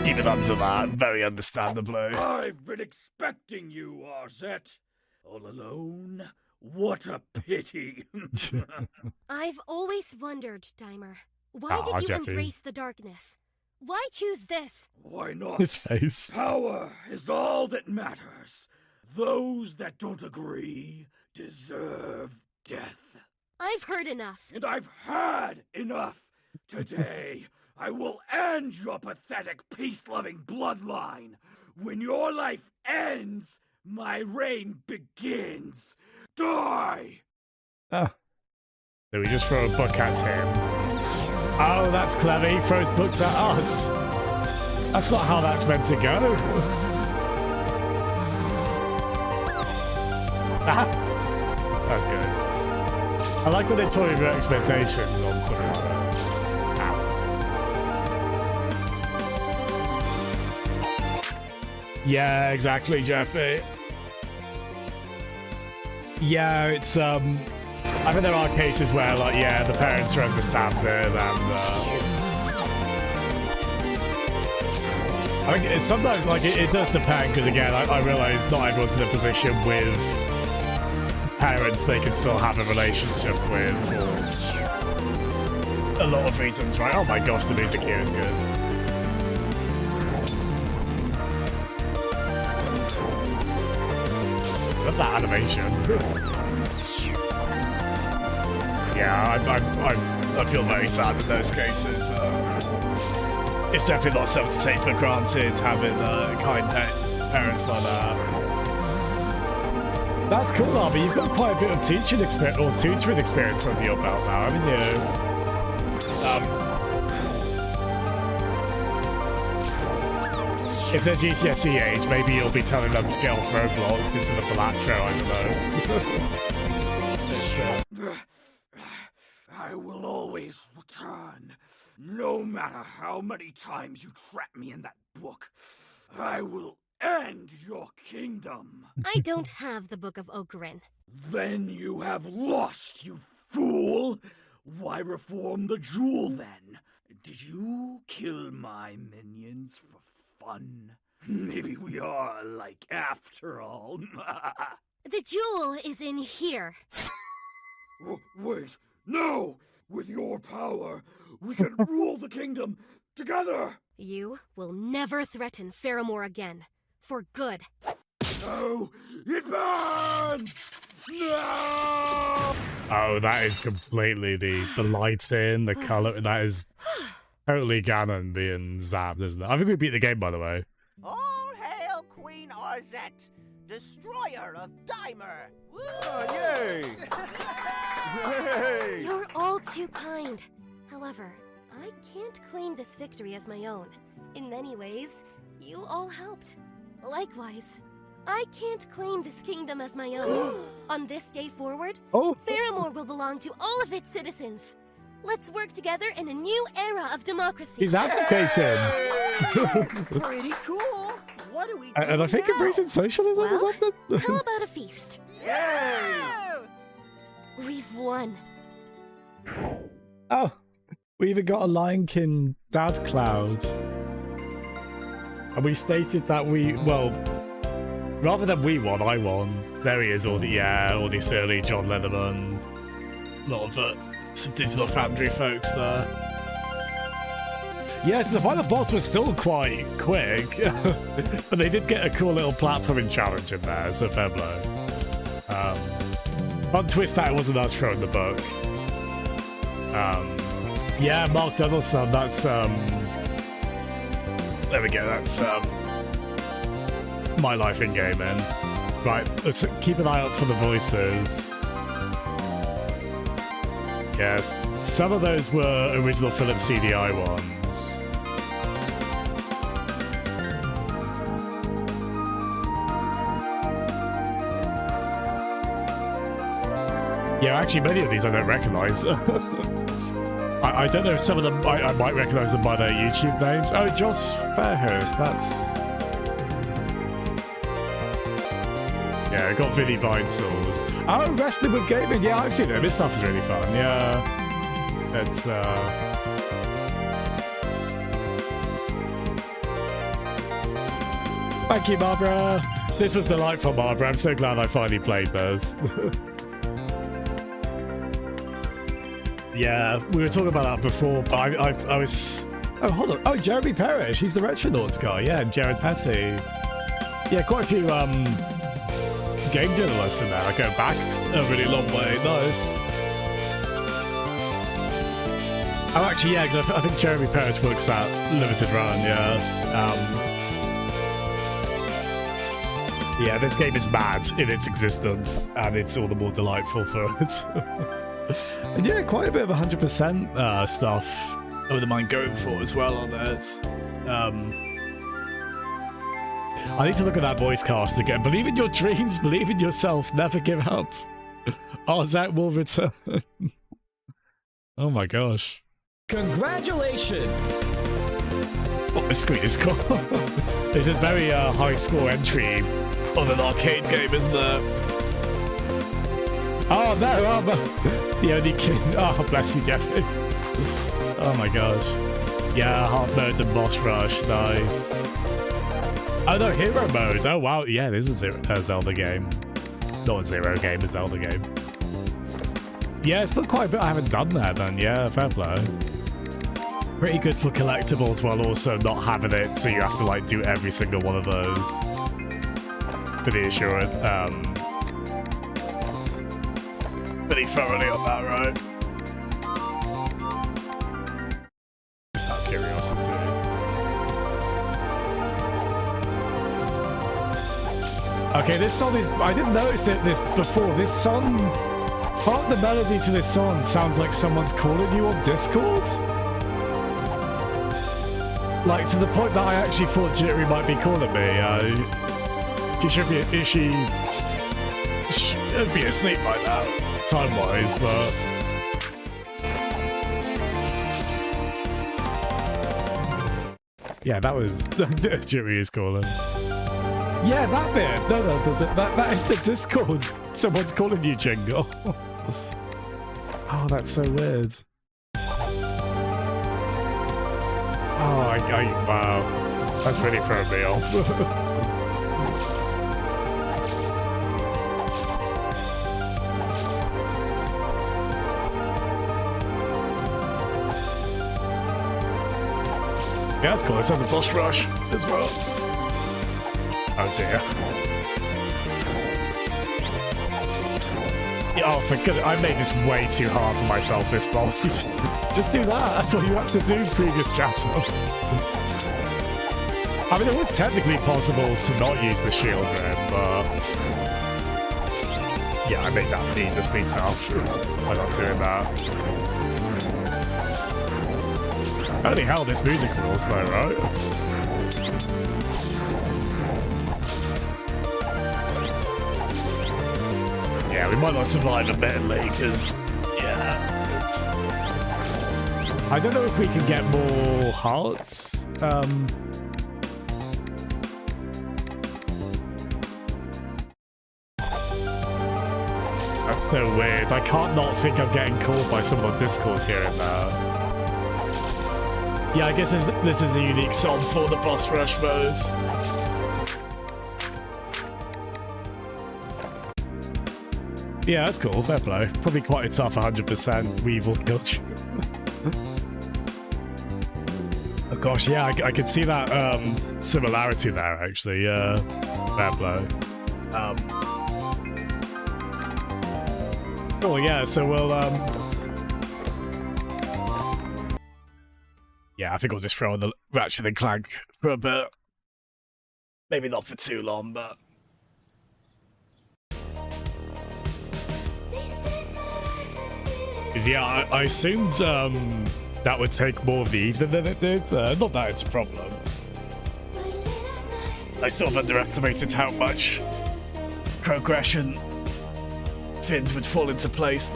Even under that, very understandably. I've been expecting you, Arzette. All alone? What a pity. I've always wondered, Daimer. Why did you Jeffy. embrace the darkness? Why choose this? Why not? His face. Power is all that matters. Those that don't agree deserve death. I've heard enough. And I've had enough. Today, I will end your pathetic peace-loving bloodline. When your life ends, my reign begins. Die! Oh. So we just throw a book at him. Oh, that's clever. He throws books at us. That's not how that's meant to go. That's good. I like when they toy with your expectations on something. Yeah, exactly, Jeffy. Yeah, it's I think there are cases where, like, yeah, the parents are understanding, and I think it's sometimes, like, it does depend, because again, I realise not everyone's in a position with parents they can still have a relationship with for a lot of reasons, right? Oh my gosh, the music here is good. Love that animation. Yeah, I feel very sad in those cases. It's definitely not something to take for granted, having kind parents like that. That's cool, Arby. You've got quite a bit of teaching experience, or tutoring experience under your belt now, haven't you? If they're GCSE age, maybe you'll be telling them to get off Roblox into the Balatro, I don't know. I will always return. No matter how many times you trap me in that book, I will end your kingdom. I don't have the Book of Ocarin. Then you have lost, you fool! Why reform the jewel, then? Did you kill my minions for fun? Maybe we are alike after all. The jewel is in here. Wait, no! With your power, we can rule the kingdom together! You will never threaten Faramore again. For good. No! It burns! No! Oh, that is completely the lighting, the colour. That is totally Ganon being zapped, isn't it? I think we beat the game, by the way. All hail Queen Arzette, destroyer of Daimer! Yay! Yay! You're all too kind. However, I can't claim this victory as my own. In many ways, you all helped. Likewise, I can't claim this kingdom as my own. On this day forward, Faramore will belong to all of its citizens. Let's work together in a new era of democracy. He's advocating. Pretty cool. What do we do And I think embracing socialism or something? How about a feast? Yeah! We've won. Oh, we even got a Lion King Dad Cloud. And we stated that rather than we won, I won. There he is, all this early John Lennon, a lot of some Digital Foundry folks there. Yes, the final boss was still quite quick, but they did get a cool little platforming challenge in there, so fair play. Fun twist that it wasn't us throwing the book. Yeah, Mark Donaldson, that's there we go, that's my life in gaming. Right, let's keep an eye out for the voices. Yes, some of those were original Philips CDI ones. Yeah, actually many of these I don't recognise. I I don't know if some of them, I might recognize them by their YouTube names. Oh, Joss Fairhurst, that's... Yeah, I got Vinny Vinesauce. Oh, Wrestling with Gaming, yeah, I've seen it. This stuff is really fun, yeah. It's, Thank you, Barbara. This was delightful, Barbara. I'm so glad I finally played those. Yeah, we were talking about that before, but I was... Oh, hold on. Oh, Jeremy Parrish. He's the Retronauts guy. Yeah, and Jared Petty. Yeah, quite a few game journalists in there. I go back a really long way. Nice. Oh, actually, yeah, because I think Jeremy Parrish works at Limited Run, yeah. Yeah, this game is mad in its existence, and it's all the more delightful for it. And yeah, quite a bit of 100% stuff I wouldn't mind going for as well on it. I need to look at that voice cast again. Believe in your dreams, believe in yourself, never give up. Arzak will return. Oh my gosh. Congratulations! What the screen is called. This is very high score entry on an arcade game, isn't it? Oh no, the only king. Oh, bless you, Jeffrey. Oh my gosh. Yeah, hard mode and boss rush, nice. Oh no, hero mode. Oh wow, yeah, this is a Zelda game. Not a Zero game, a Zelda game. Yeah, it's still quite a bit I haven't done there then, yeah, fair play. Pretty good for collectibles while also not having it, so you have to like do every single one of those. Pretty assured. Pretty thoroughly on that, right? Just out of curiosity. Okay, this song is... I didn't notice this before. This song... Part of the melody to this song sounds like someone's calling you on Discord. Like, to the point that I actually thought Jittery might be calling me. She should be asleep by now, time-wise, but... Yeah, that was... Jittery is calling. Yeah, that bit! No, that is the Discord. Someone's calling you, Jingle. Oh, that's so weird. Oh, wow. That's really throwing me off. Yeah, that's cool. It sounds a boss rush as well. Oh dear. Oh, for goodness, I made this way too hard for myself, this boss. Just do that. That's what you have to do, previous Jasper. I mean, it was technically possible to not use the shield then, but... Yeah, I made that needlessly tough by not doing that. Holy hell, this music rules though, right? Yeah, we might not survive admittedly, because, yeah, I don't know if we can get more hearts. That's so weird. I can't not think I'm getting called by someone on Discord here and there. Yeah, I guess this is a unique song for the boss rush mode. Yeah, that's cool. Fair play. Probably quite a tough 100% Weevil killed you. Oh gosh, yeah, I could see that similarity there, actually. Yeah, fair play. Cool, yeah, so we'll... Yeah, I think I'll just throw on the Ratchet and Clank for a bit. Maybe not for too long, but... Yeah, I assumed that would take more of the evening than it did. Not that it's a problem. I sort of underestimated how much progression things would fall into place.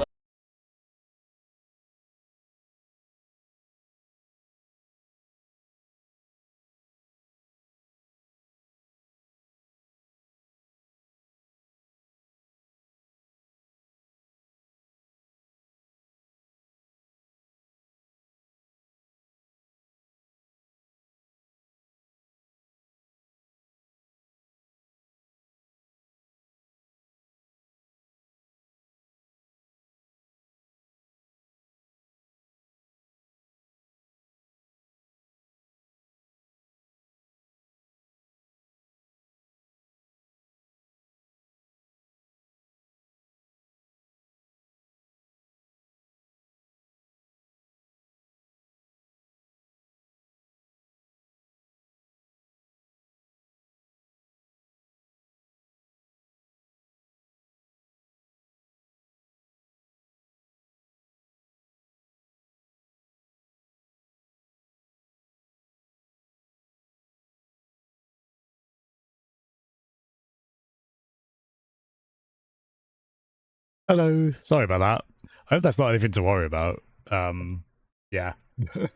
Hello. Sorry about that. I hope that's not anything to worry about. Yeah. I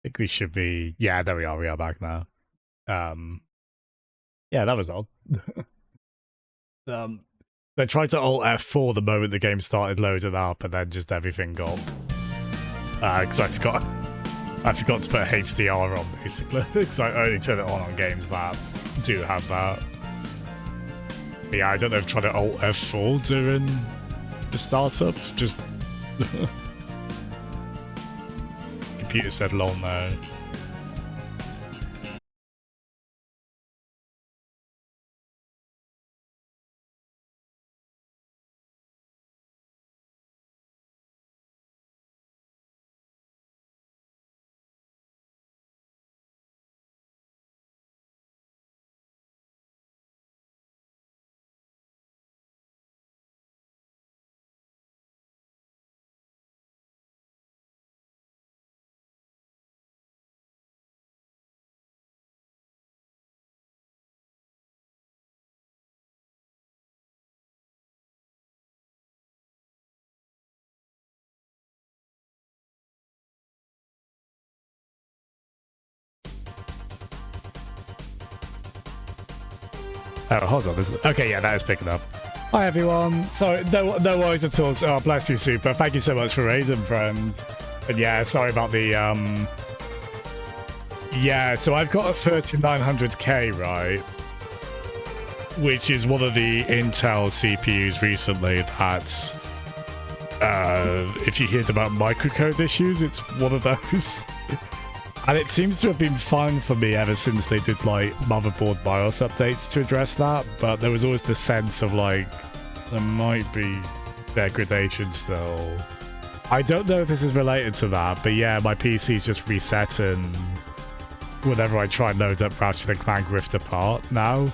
think we should be... Yeah, there we are. We are back now. Yeah, that was odd. They tried to Alt F4 the moment the game started loading up, and then just everything got... Because I forgot to put HDR on, basically. Because I only turn it on games that do have that. But yeah, I don't know if trying to Alt F4 during the startup just... Computer said lol no. Oh, hold on. Okay, yeah, that is picking up. Hi, everyone. Sorry, no worries at all. Oh, bless you, Super. Thank you so much for raising, friend. And yeah, sorry about the, Yeah, so I've got a 3900K, right? Which is one of the Intel CPUs recently that... if you heard about microcode issues, it's one of those. And it seems to have been fine for me ever since they did, like, motherboard BIOS updates to address that, but there was always the sense of, like, there might be degradation still. I don't know if this is related to that, but yeah, my PC's just resetting whenever I try and load up Ratchet & Clank Rift Apart now.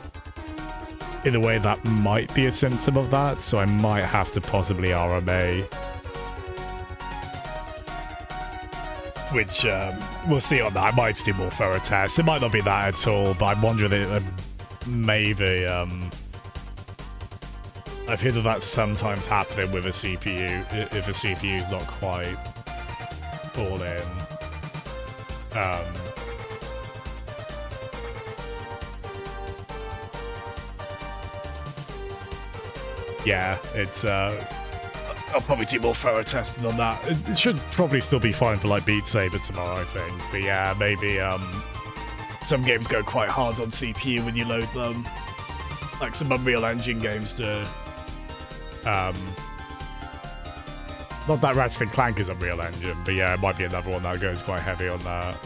In a way that might be a symptom of that, so I might have to possibly RMA. Which, we'll see on that. I might do more thorough tests. It might not be that at all, but I'm wondering if maybe, I've heard of that sometimes happening with a CPU, if a CPU is not quite all in. Yeah, it's, I'll probably do more thorough testing on that. It should probably still be fine for, like, Beat Saber tomorrow, I think. But yeah, maybe, some games go quite hard on CPU when you load them. Like some Unreal Engine games do. Not that Ratchet & Clank is Unreal Engine, but yeah, it might be another one that goes quite heavy on that.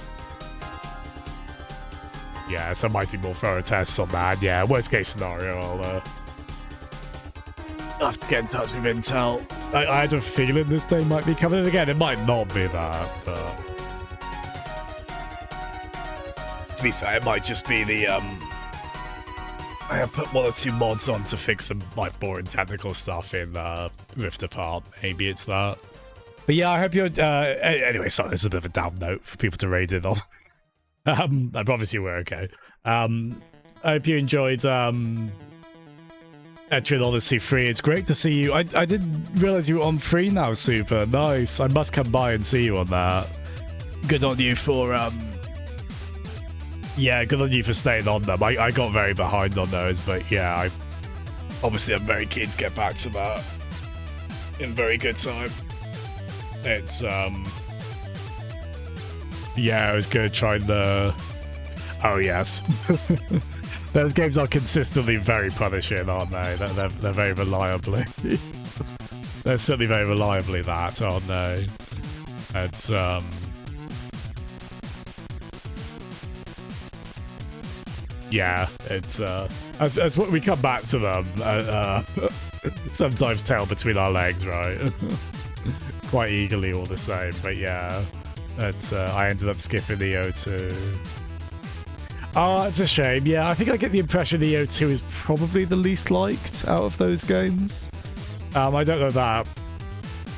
Yeah, so I might do more thorough tests on that. Yeah, worst case scenario, I'll have to get in touch with Intel. I had a feeling this day might be coming in again. It might not be that, but... To be fair, it might just be the, I have put 1 or 2 mods on to fix some, like, boring technical stuff in, Rift Apart. Maybe it's that. But yeah, I hope you're, anyway, sorry, this is a bit of a down note for people to raid in on. I promise you we're okay. I hope you enjoyed, Etrian Odyssey 3. It's great to see you. I didn't realize you were on 3 now, Super. Nice. I must come by and see you on that. Good on you for, yeah, good on you for staying on them. I got very behind on those, but yeah, I'm very keen to get back to that in very good time. It's, yeah, it was good trying the... Oh, yes. Those games are consistently very punishing, aren't they? They're very reliably. They're certainly very reliably that, aren't they? It's, yeah, it's, as we come back to them, sometimes tail between our legs, right? Quite eagerly all the same, but yeah. It's, I ended up skipping the O2. Oh, it's a shame. Yeah, I think I get the impression the O2 is probably the least liked out of those games. I don't know that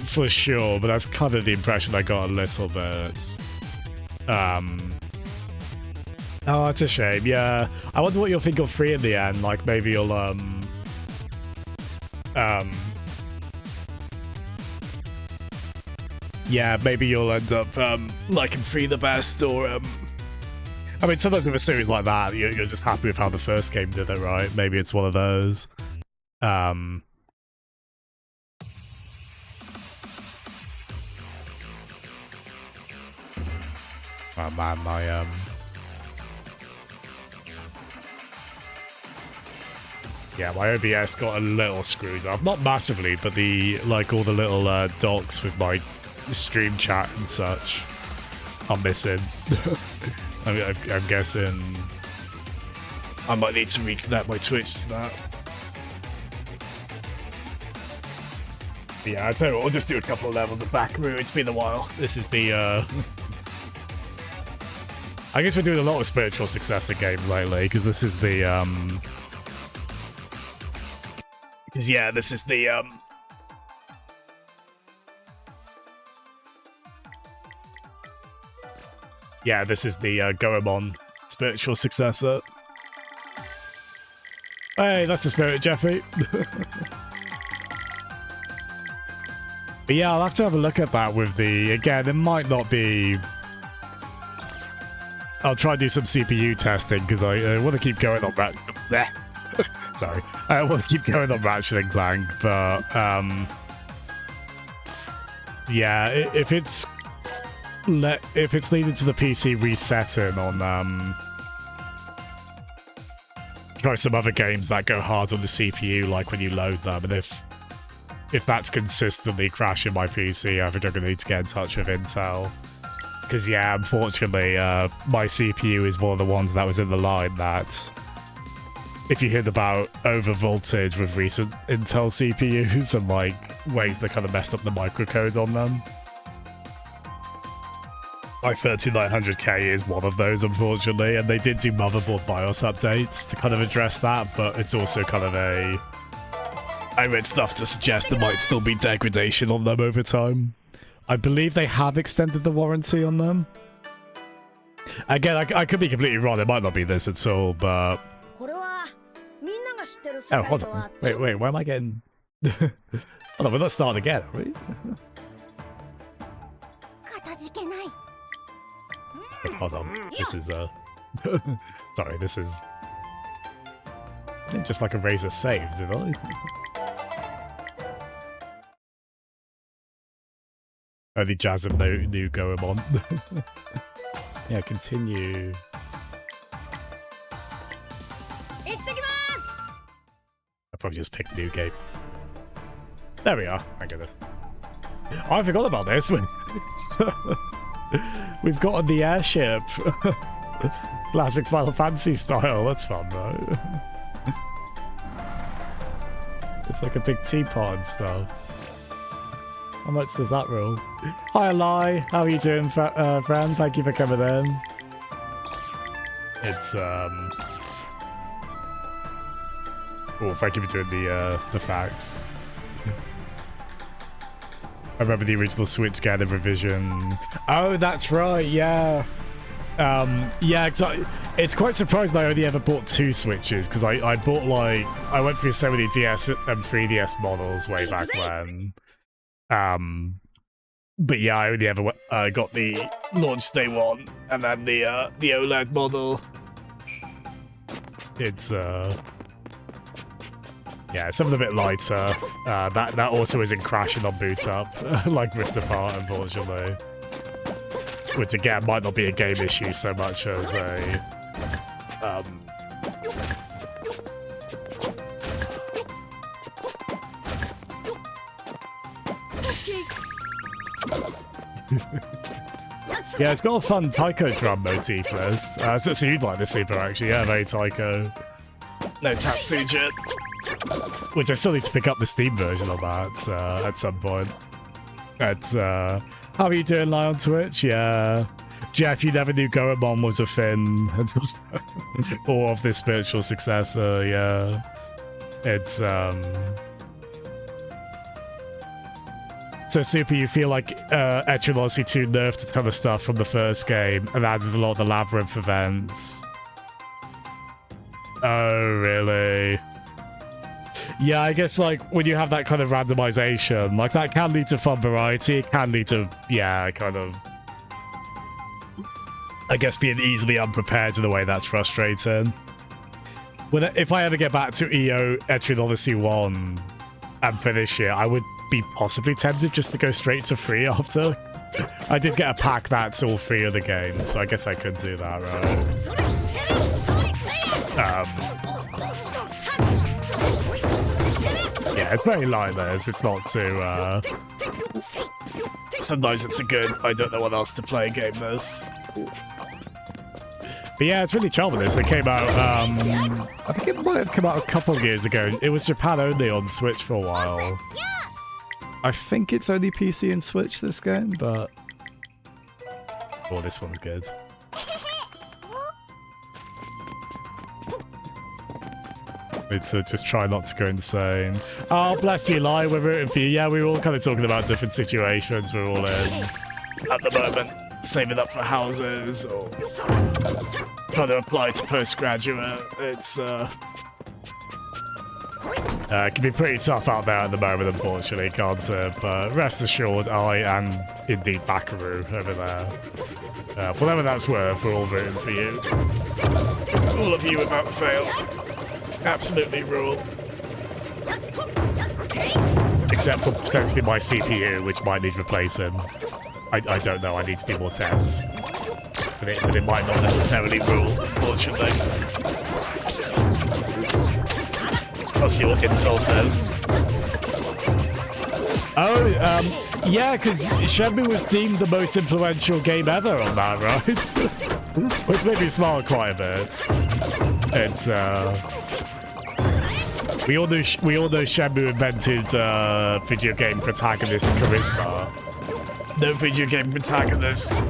for sure, but that's kind of the impression I got a little bit. Oh, it's a shame. Yeah, I wonder what you'll think of 3 in the end. Like maybe you'll yeah, maybe you'll end up liking 3 the best, or I mean, sometimes with a series like that, you're just happy with how the first game did it, right? Maybe it's one of those. Oh man, my yeah, my OBS got a little screwed up. Not massively, but all the little docs with my stream chat and such are missing. I'm guessing I might need to reconnect my Twitch to that. But yeah, I tell you what, we'll just do a couple of levels of Backaroo. It's been a while. This is the I guess we're doing a lot of spiritual successor games lately, because this is the because yeah, this is the yeah, this is the Goemon spiritual successor. Hey, that's the spirit, Jeffrey. But yeah, I'll have to have a look at that with the... Again, it might not be... I'll try and do some CPU testing, because I want to keep going on that... Sorry. I want to keep going on Ratchet & Clank, but... yeah, if it's leading to the PC resetting on... try some other games that go hard on the CPU, like when you load them, and if that's consistently crashing my PC, I think I'm going to need to get in touch with Intel. Because, yeah, unfortunately, my CPU is one of the ones that was in the line that, if you heard about over-voltage with recent Intel CPUs and, like, ways they kind of messed up the microcode on them, my 3900K is one of those, unfortunately, and they did do motherboard BIOS updates to kind of address that, but it's also kind of a... I read stuff to suggest there might still be degradation on them over time. I believe they have extended the warranty on them. Again, I could be completely wrong, it might not be this at all, but... Oh, hold on. Wait, where am I getting... Hold on, we're not starting again, are we? Wait, hold on. This is, sorry, this is... just like a razor save, did I? Only Jazz and new Goemon. Yeah, continue. I probably just picked new game. There we are. I get it. Oh, I forgot about this. We've got the airship. Classic Final Fantasy style. That's fun, though. It's like a big teapot and stuff. How much does that roll? Hi, Eli. How are you doing, friend? Thank you for coming in. It's, oh, thank you for doing the facts. I remember the original Switch getting a revision. Oh, that's right, yeah. Yeah, it's quite surprising I only ever bought 2 Switches, because I bought, like... I went through so many DS and 3DS models way back when. But yeah, I only ever got the launch day one, and then the OLED model. It's yeah, something a bit lighter. That also isn't crashing on boot up like Rift Apart, unfortunately. Which again might not be a game issue so much as a yeah, it's got a fun Taiko drum motif, Liz. So you'd like this super, actually. Yeah, very Taiko. No Tatsujin. Which I still need to pick up the Steam version of that at some point. But, how are you doing, Live on Twitch? Yeah. Jeff, you never knew Goemon was a thing. Or of this spiritual successor, yeah. It's, So, Super, you feel like Etrian Odyssey 2 nerfed a ton of stuff from the first game and added a lot of the Labyrinth events. Oh, really? Yeah, I guess like when you have that kind of randomization, like that can lead to fun variety. It can lead to, yeah, kind of, I guess, being easily unprepared in a way that's frustrating. If I ever get back to EO Etrian Odyssey 1 and finish it, I would be possibly tempted just to go straight to free after. I did get a pack that's all free of the games, so I guess I could do that, right? Yeah, it's very lightless. It's not too, sometimes it's a good, I don't know what else to play game this. But yeah, it's really charming this. It came out, I think it might have come out a couple of years ago. It was Japan only on Switch for a while. I think it's only PC and Switch, this game, but... Oh, this one's good. Need to just try not to go insane. Oh, bless you, Lai. We're rooting for you. Yeah, we were all kind of talking about different situations we're all in at the moment. Saving up for houses or trying to apply to postgraduate. It's it can be pretty tough out there at the moment, unfortunately, can't it? But rest assured, I and indeed Bakaru over there. Whatever that's worth, we're all rooting for you. It's all of you without fail. Absolutely rule. Except for potentially my CPU, which might need replacing. I don't know, I need to do more tests. But it might not necessarily rule, unfortunately. I'll see what Intel says. Oh, yeah, because Shenmue was deemed the most influential game ever on that, right? Which made me smile quite a bit. It's, we all know Shenmue invented video game protagonist charisma. No video game protagonist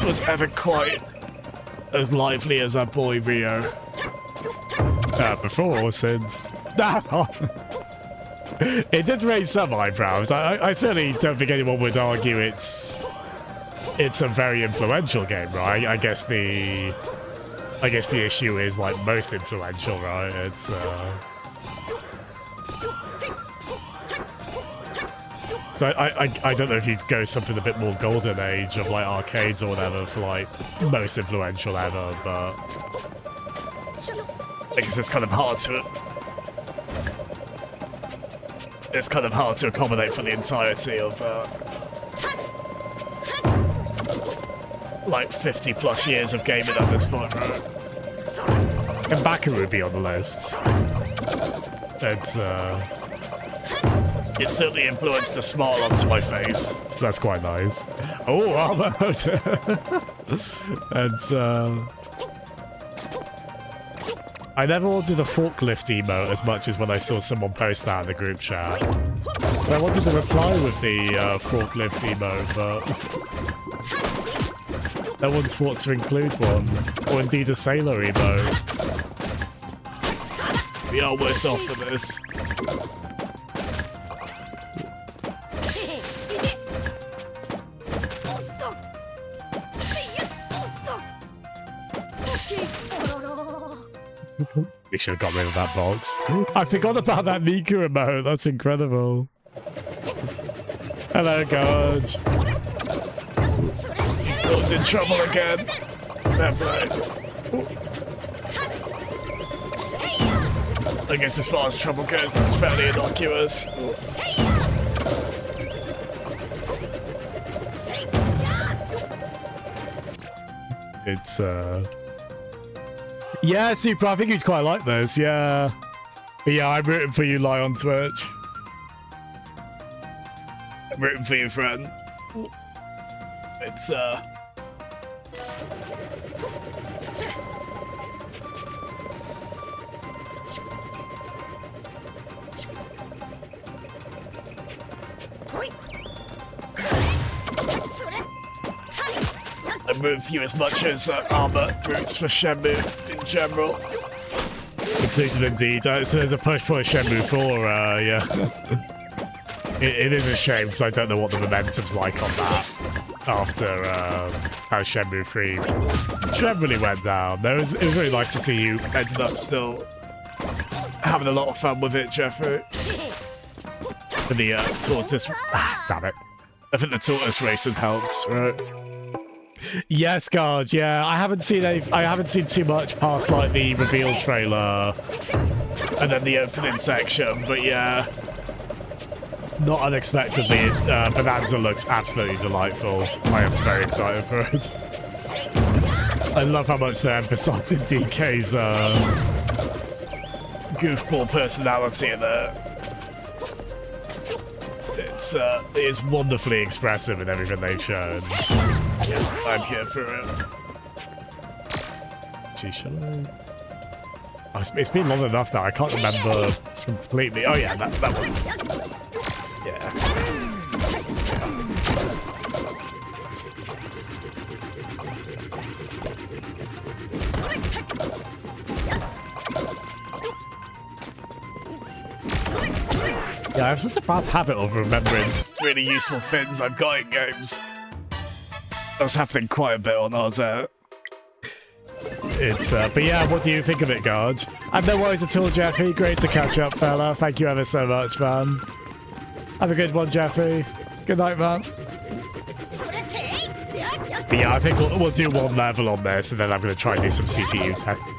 was ever quite as lively as our boy Rio. Before or since. It did raise some eyebrows. I certainly don't think anyone would argue it's a very influential game, right? I guess the issue is like most influential, right? It's so I don't know if you'd go something a bit more golden age of like arcades or whatever for like most influential ever, but I guess it's kind of hard to accommodate for the entirety of like 50 plus years of gaming at this point, right? And Bakaru would be on the list. It certainly influenced a smile onto my face, so that's quite nice. Oh, armor! And I never wanted a forklift emote as much as when I saw someone post that in the group chat. So I wanted to reply with the forklift emote, but no one's thought to include one, or indeed a sailor emote. We are worse off for this. We should have got rid of that box. I forgot about that Miku emote. That's incredible. Hello, Gorge. He's in trouble again. Fair play. I guess as far as trouble goes, that's fairly innocuous. It's, yeah, Super, I think you'd quite like this, yeah. But yeah, I'm rooting for you, Lai, on Twitch. I'm rooting for you, friend. It's, I'm rooting for you as much as Armor roots for Shenmue in general. Included indeed. So there's a push for Shenmue 4, yeah. It is a shame because I don't know what the momentum's like on that after how Shenmue 3 generally went down. It was really nice to see you ended up still having a lot of fun with it, Jeffrey. For the tortoise. Damn it. I think the tortoise racing helps, right? Yes, God. Yeah, I haven't seen too much past like the reveal trailer and then the opening section, but yeah, not unexpectedly, Bonanza looks absolutely delightful. I am very excited for it. I love how much they're emphasizing DK's goofball personality in there. It is wonderfully expressive in everything they've shown. Yeah, I'm here for it. Gee, shall I? Oh, it's been long enough now, I can't remember completely. Oh yeah, that one's... Yeah. Yeah, I have such a bad habit of remembering really useful things I've got in games. That was happening quite a bit when I was out. But yeah, what do you think of it, Guard? And no worries at all, Jeffy. Great to catch up, fella. Thank you ever so much, man. Have a good one, Jeffy. Good night, man. But yeah, I think we'll do one level on this, and then I'm going to try and do some CPU tests.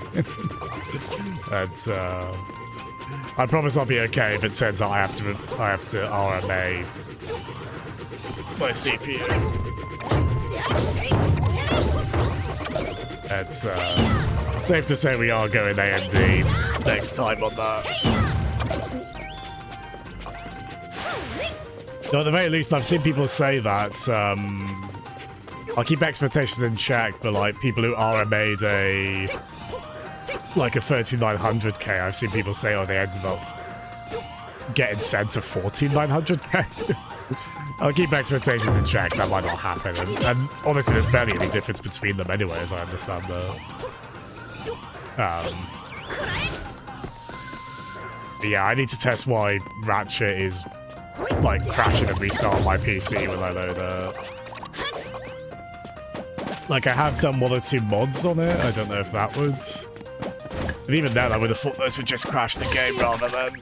And I promise I'll be okay if it turns out I have to RMA my CPU. It's safe to say we are going AMD next time on that. So at the very least, I've seen people say that. I'll keep expectations in check, but like people who RMA'd a 3900K, I've seen people say, oh, they ended up getting sent to 14900K. I'll keep expectations in check, that might not happen. And honestly, there's barely any difference between them anyway, as I understand that. But yeah, I need to test why Ratchet is like crashing and restarting my PC when I load it. Like, I have done 1 or 2 mods on it, I don't know if that would... And even then, I would have thought those would just crash the game rather than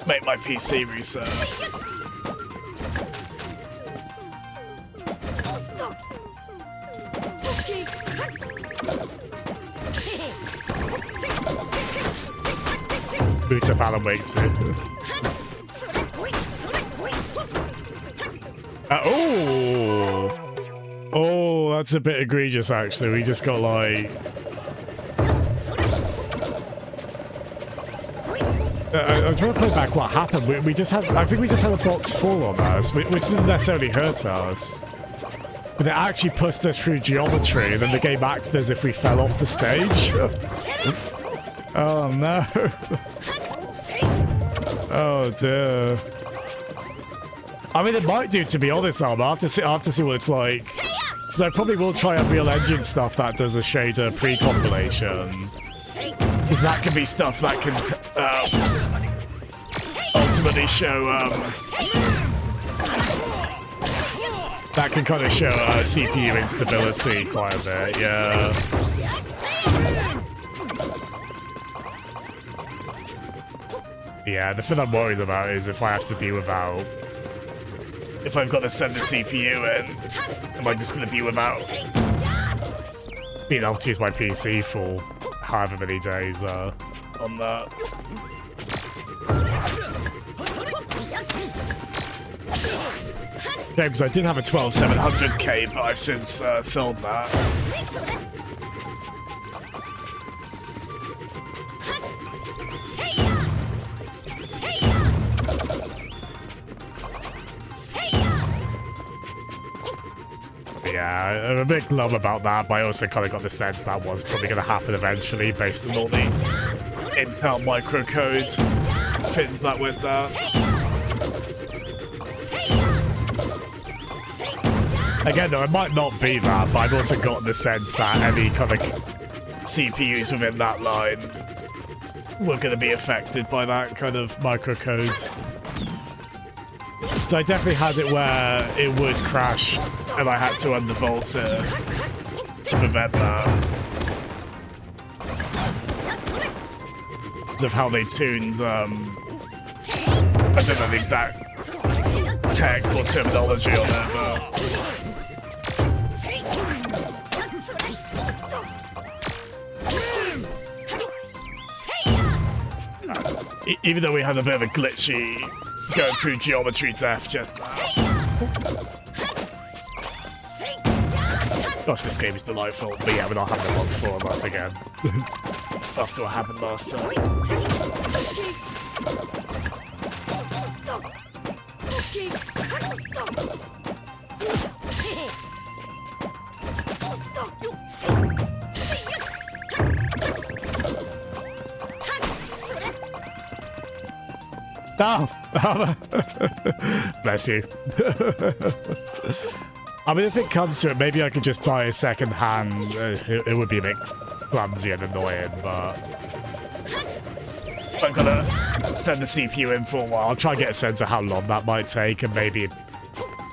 make my PC reset. Boot up Alan Wake 2. Oh, that's a bit egregious, actually. We just got, like... I'm trying to play back what happened. We just had... I think we just had a box fall on us, which didn't necessarily hurt us. But it actually pushed us through geometry, and then the game acted as if we fell off the stage. Oh, no. Oh, dear. I mean, it might do, to be honest, I'll have to see what it's like. Because I probably will try Unreal Engine stuff that does a shader pre-compilation. Because that can be stuff that can ultimately show... that can kind of show CPU instability quite a bit, yeah. Yeah, the thing I'm worried about is if I have to be without... If I've got to send the CPU in, am I just going to be without being able to use my PC for however many days on that? Yeah, because I did have a 12700K, but I've since sold that. Yeah, I'm a bit glum about that, but I also kind of got the sense that was probably going to happen eventually based on all the Intel microcode things that went there. Again, though, it might not be that, but I've also gotten the sense that any kind of CPUs within that line were going to be affected by that kind of microcode. So I definitely had it where it would crash and I had to undervolt it to prevent that. of how they tuned, I don't know the exact tech or terminology on it, but... Even though we had a bit of a glitchy going through geometry death just now. Gosh, this game is delightful, but yeah, we're not having a box 4 on us again. After what happened last time. Oh! Bless you. I mean, if it comes to it, maybe I could just buy a second hand. It would be a bit clumsy and annoying, but I'm gonna send the CPU in for a while. I'll try and get a sense of how long that might take, and maybe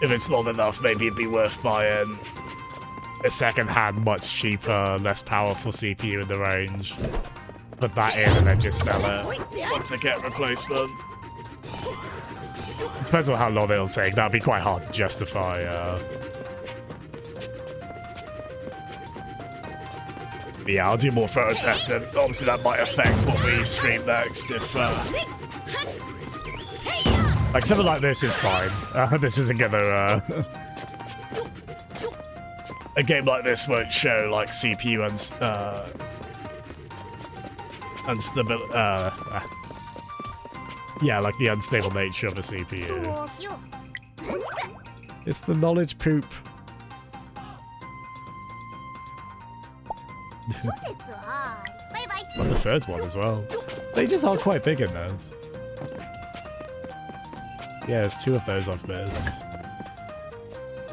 if it's long enough, maybe it'd be worth buying a second hand, much cheaper, less powerful CPU in the range. Put that in and then just sell it once I get a replacement. It depends on how long it'll take. That'd be quite hard to justify. Yeah, I'll do more photo testing. Obviously, that might affect what we stream next. If like something like this is fine. This isn't gonna. A game like this won't show like CPU unstability. Yeah, like the unstable nature of a CPU. It's the knowledge poop. Well, the third one as well. They just are quite big in those. Yeah, there's 2 of those I've missed.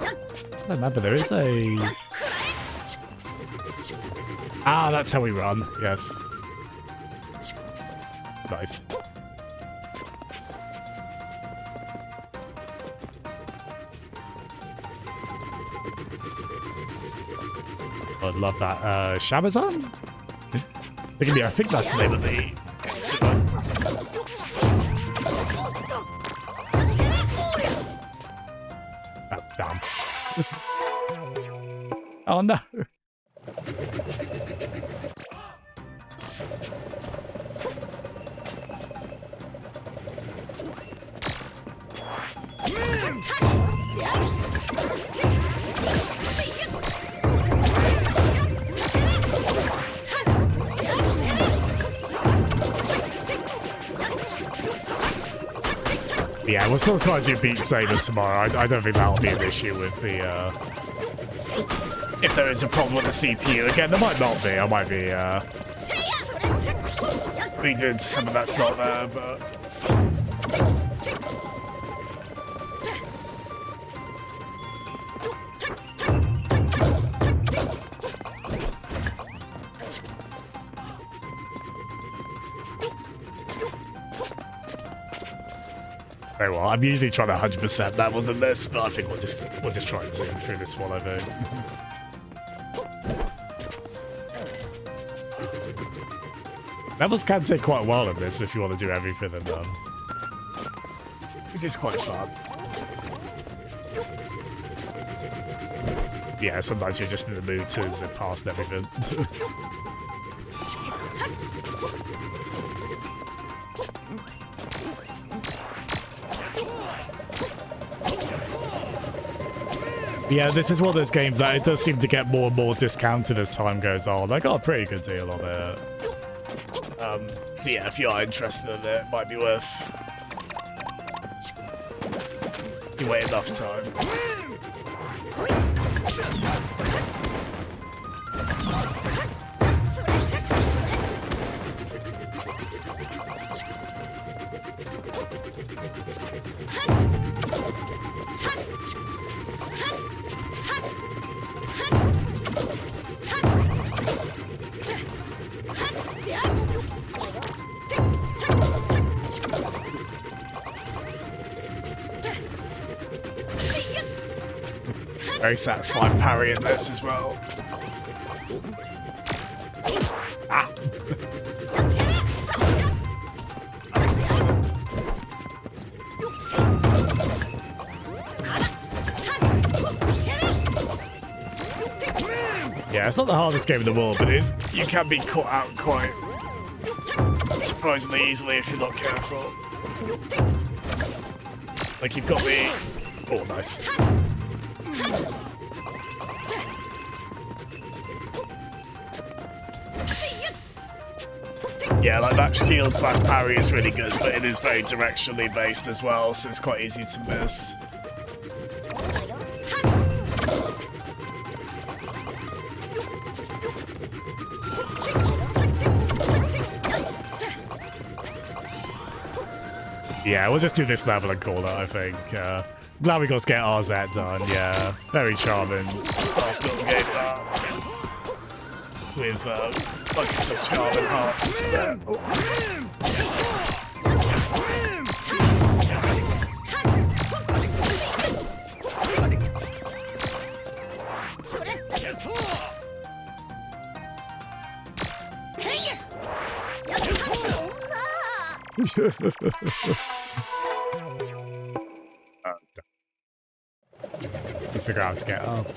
I don't remember, there is a... Ah, that's how we run, yes. Nice. I'd love that. Shabazan? I think that's the name of the... Oh, damn. Oh, no. Yeah, we'll still try to do Beat Saber tomorrow. I don't think that'll be an issue with the, if there is a problem with the CPU. Again, there might not be. I might be, reading something that's not there, but... Very well. I'm usually trying to 100% levels in this, but I think we'll just try and zoom through this one, I think. Levels can take quite a while in this if you want to do everything in them, which is quite fun. Yeah, sometimes you're just in the mood to zip past everything. Yeah, this is one of those games that it does seem to get more and more discounted as time goes on. I got a pretty good deal on it. So yeah, if you are interested in it, it might be worth you wait enough time. Very satisfying parry in this as well. Ah. it's not the hardest game in the world, but you can be caught out quite surprisingly easily if you're not careful. Like you've got the... Oh, nice. Yeah, like that shield slash parry is really good, but it is very directionally based as well, so it's quite easy to miss. Yeah, we'll just do this level and call it, I think. Glad we got to get RZ done, yeah. Very charming. With fucking some charming heart to spare. Figure out how to get up.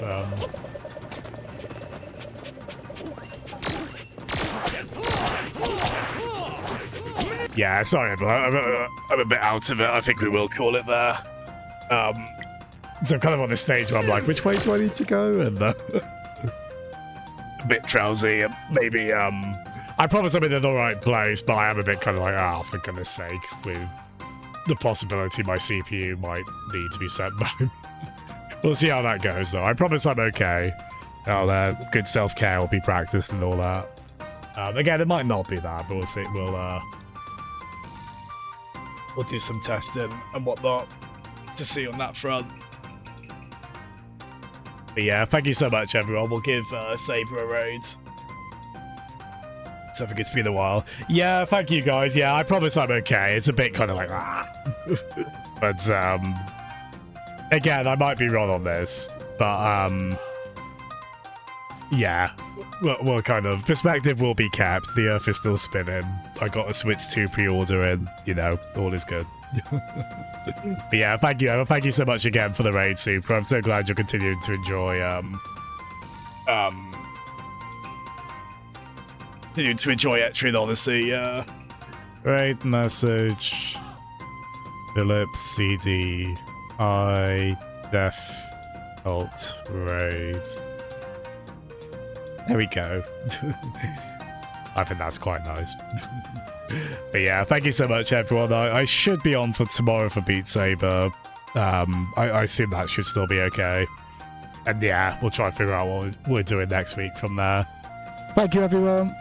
Yeah, sorry, but I'm a bit out of it. I think we will call it there. So I'm kind of on this stage where I'm like, which way do I need to go? And a bit drowsy. Maybe I promise I'm in the right place, but I am a bit kind of like, oh, for goodness sake, with the possibility my CPU might need to be sent back. We'll see how that goes, though. I promise I'm okay. Good self-care will be practiced and all that. Again, it might not be that, but we'll see. We'll do some testing and whatnot to see on that front. But yeah, thank you so much, everyone. We'll give Saber a raid. So I think it's been a while. Yeah, thank you, guys. Yeah, I promise I'm okay. It's a bit kind of like, But, again, I might be wrong on this. But, yeah. We'll kind of... Perspective will be kept. The Earth is still spinning. I got a Switch 2 pre-order in. You know, all is good. But yeah, thank you. Thank you so much again for the raid, Super. I'm so glad you're continuing to enjoy, continuing to enjoy Etrian Odyssey, yeah. Raid message. Philip CD. I def alt raid. There we go. I think that's quite nice. But yeah, thank you so much, everyone. I should be on for tomorrow for Beat Saber. I assume that should still be okay. And yeah, we'll try and figure out what we're doing next week from there. Thank you, everyone.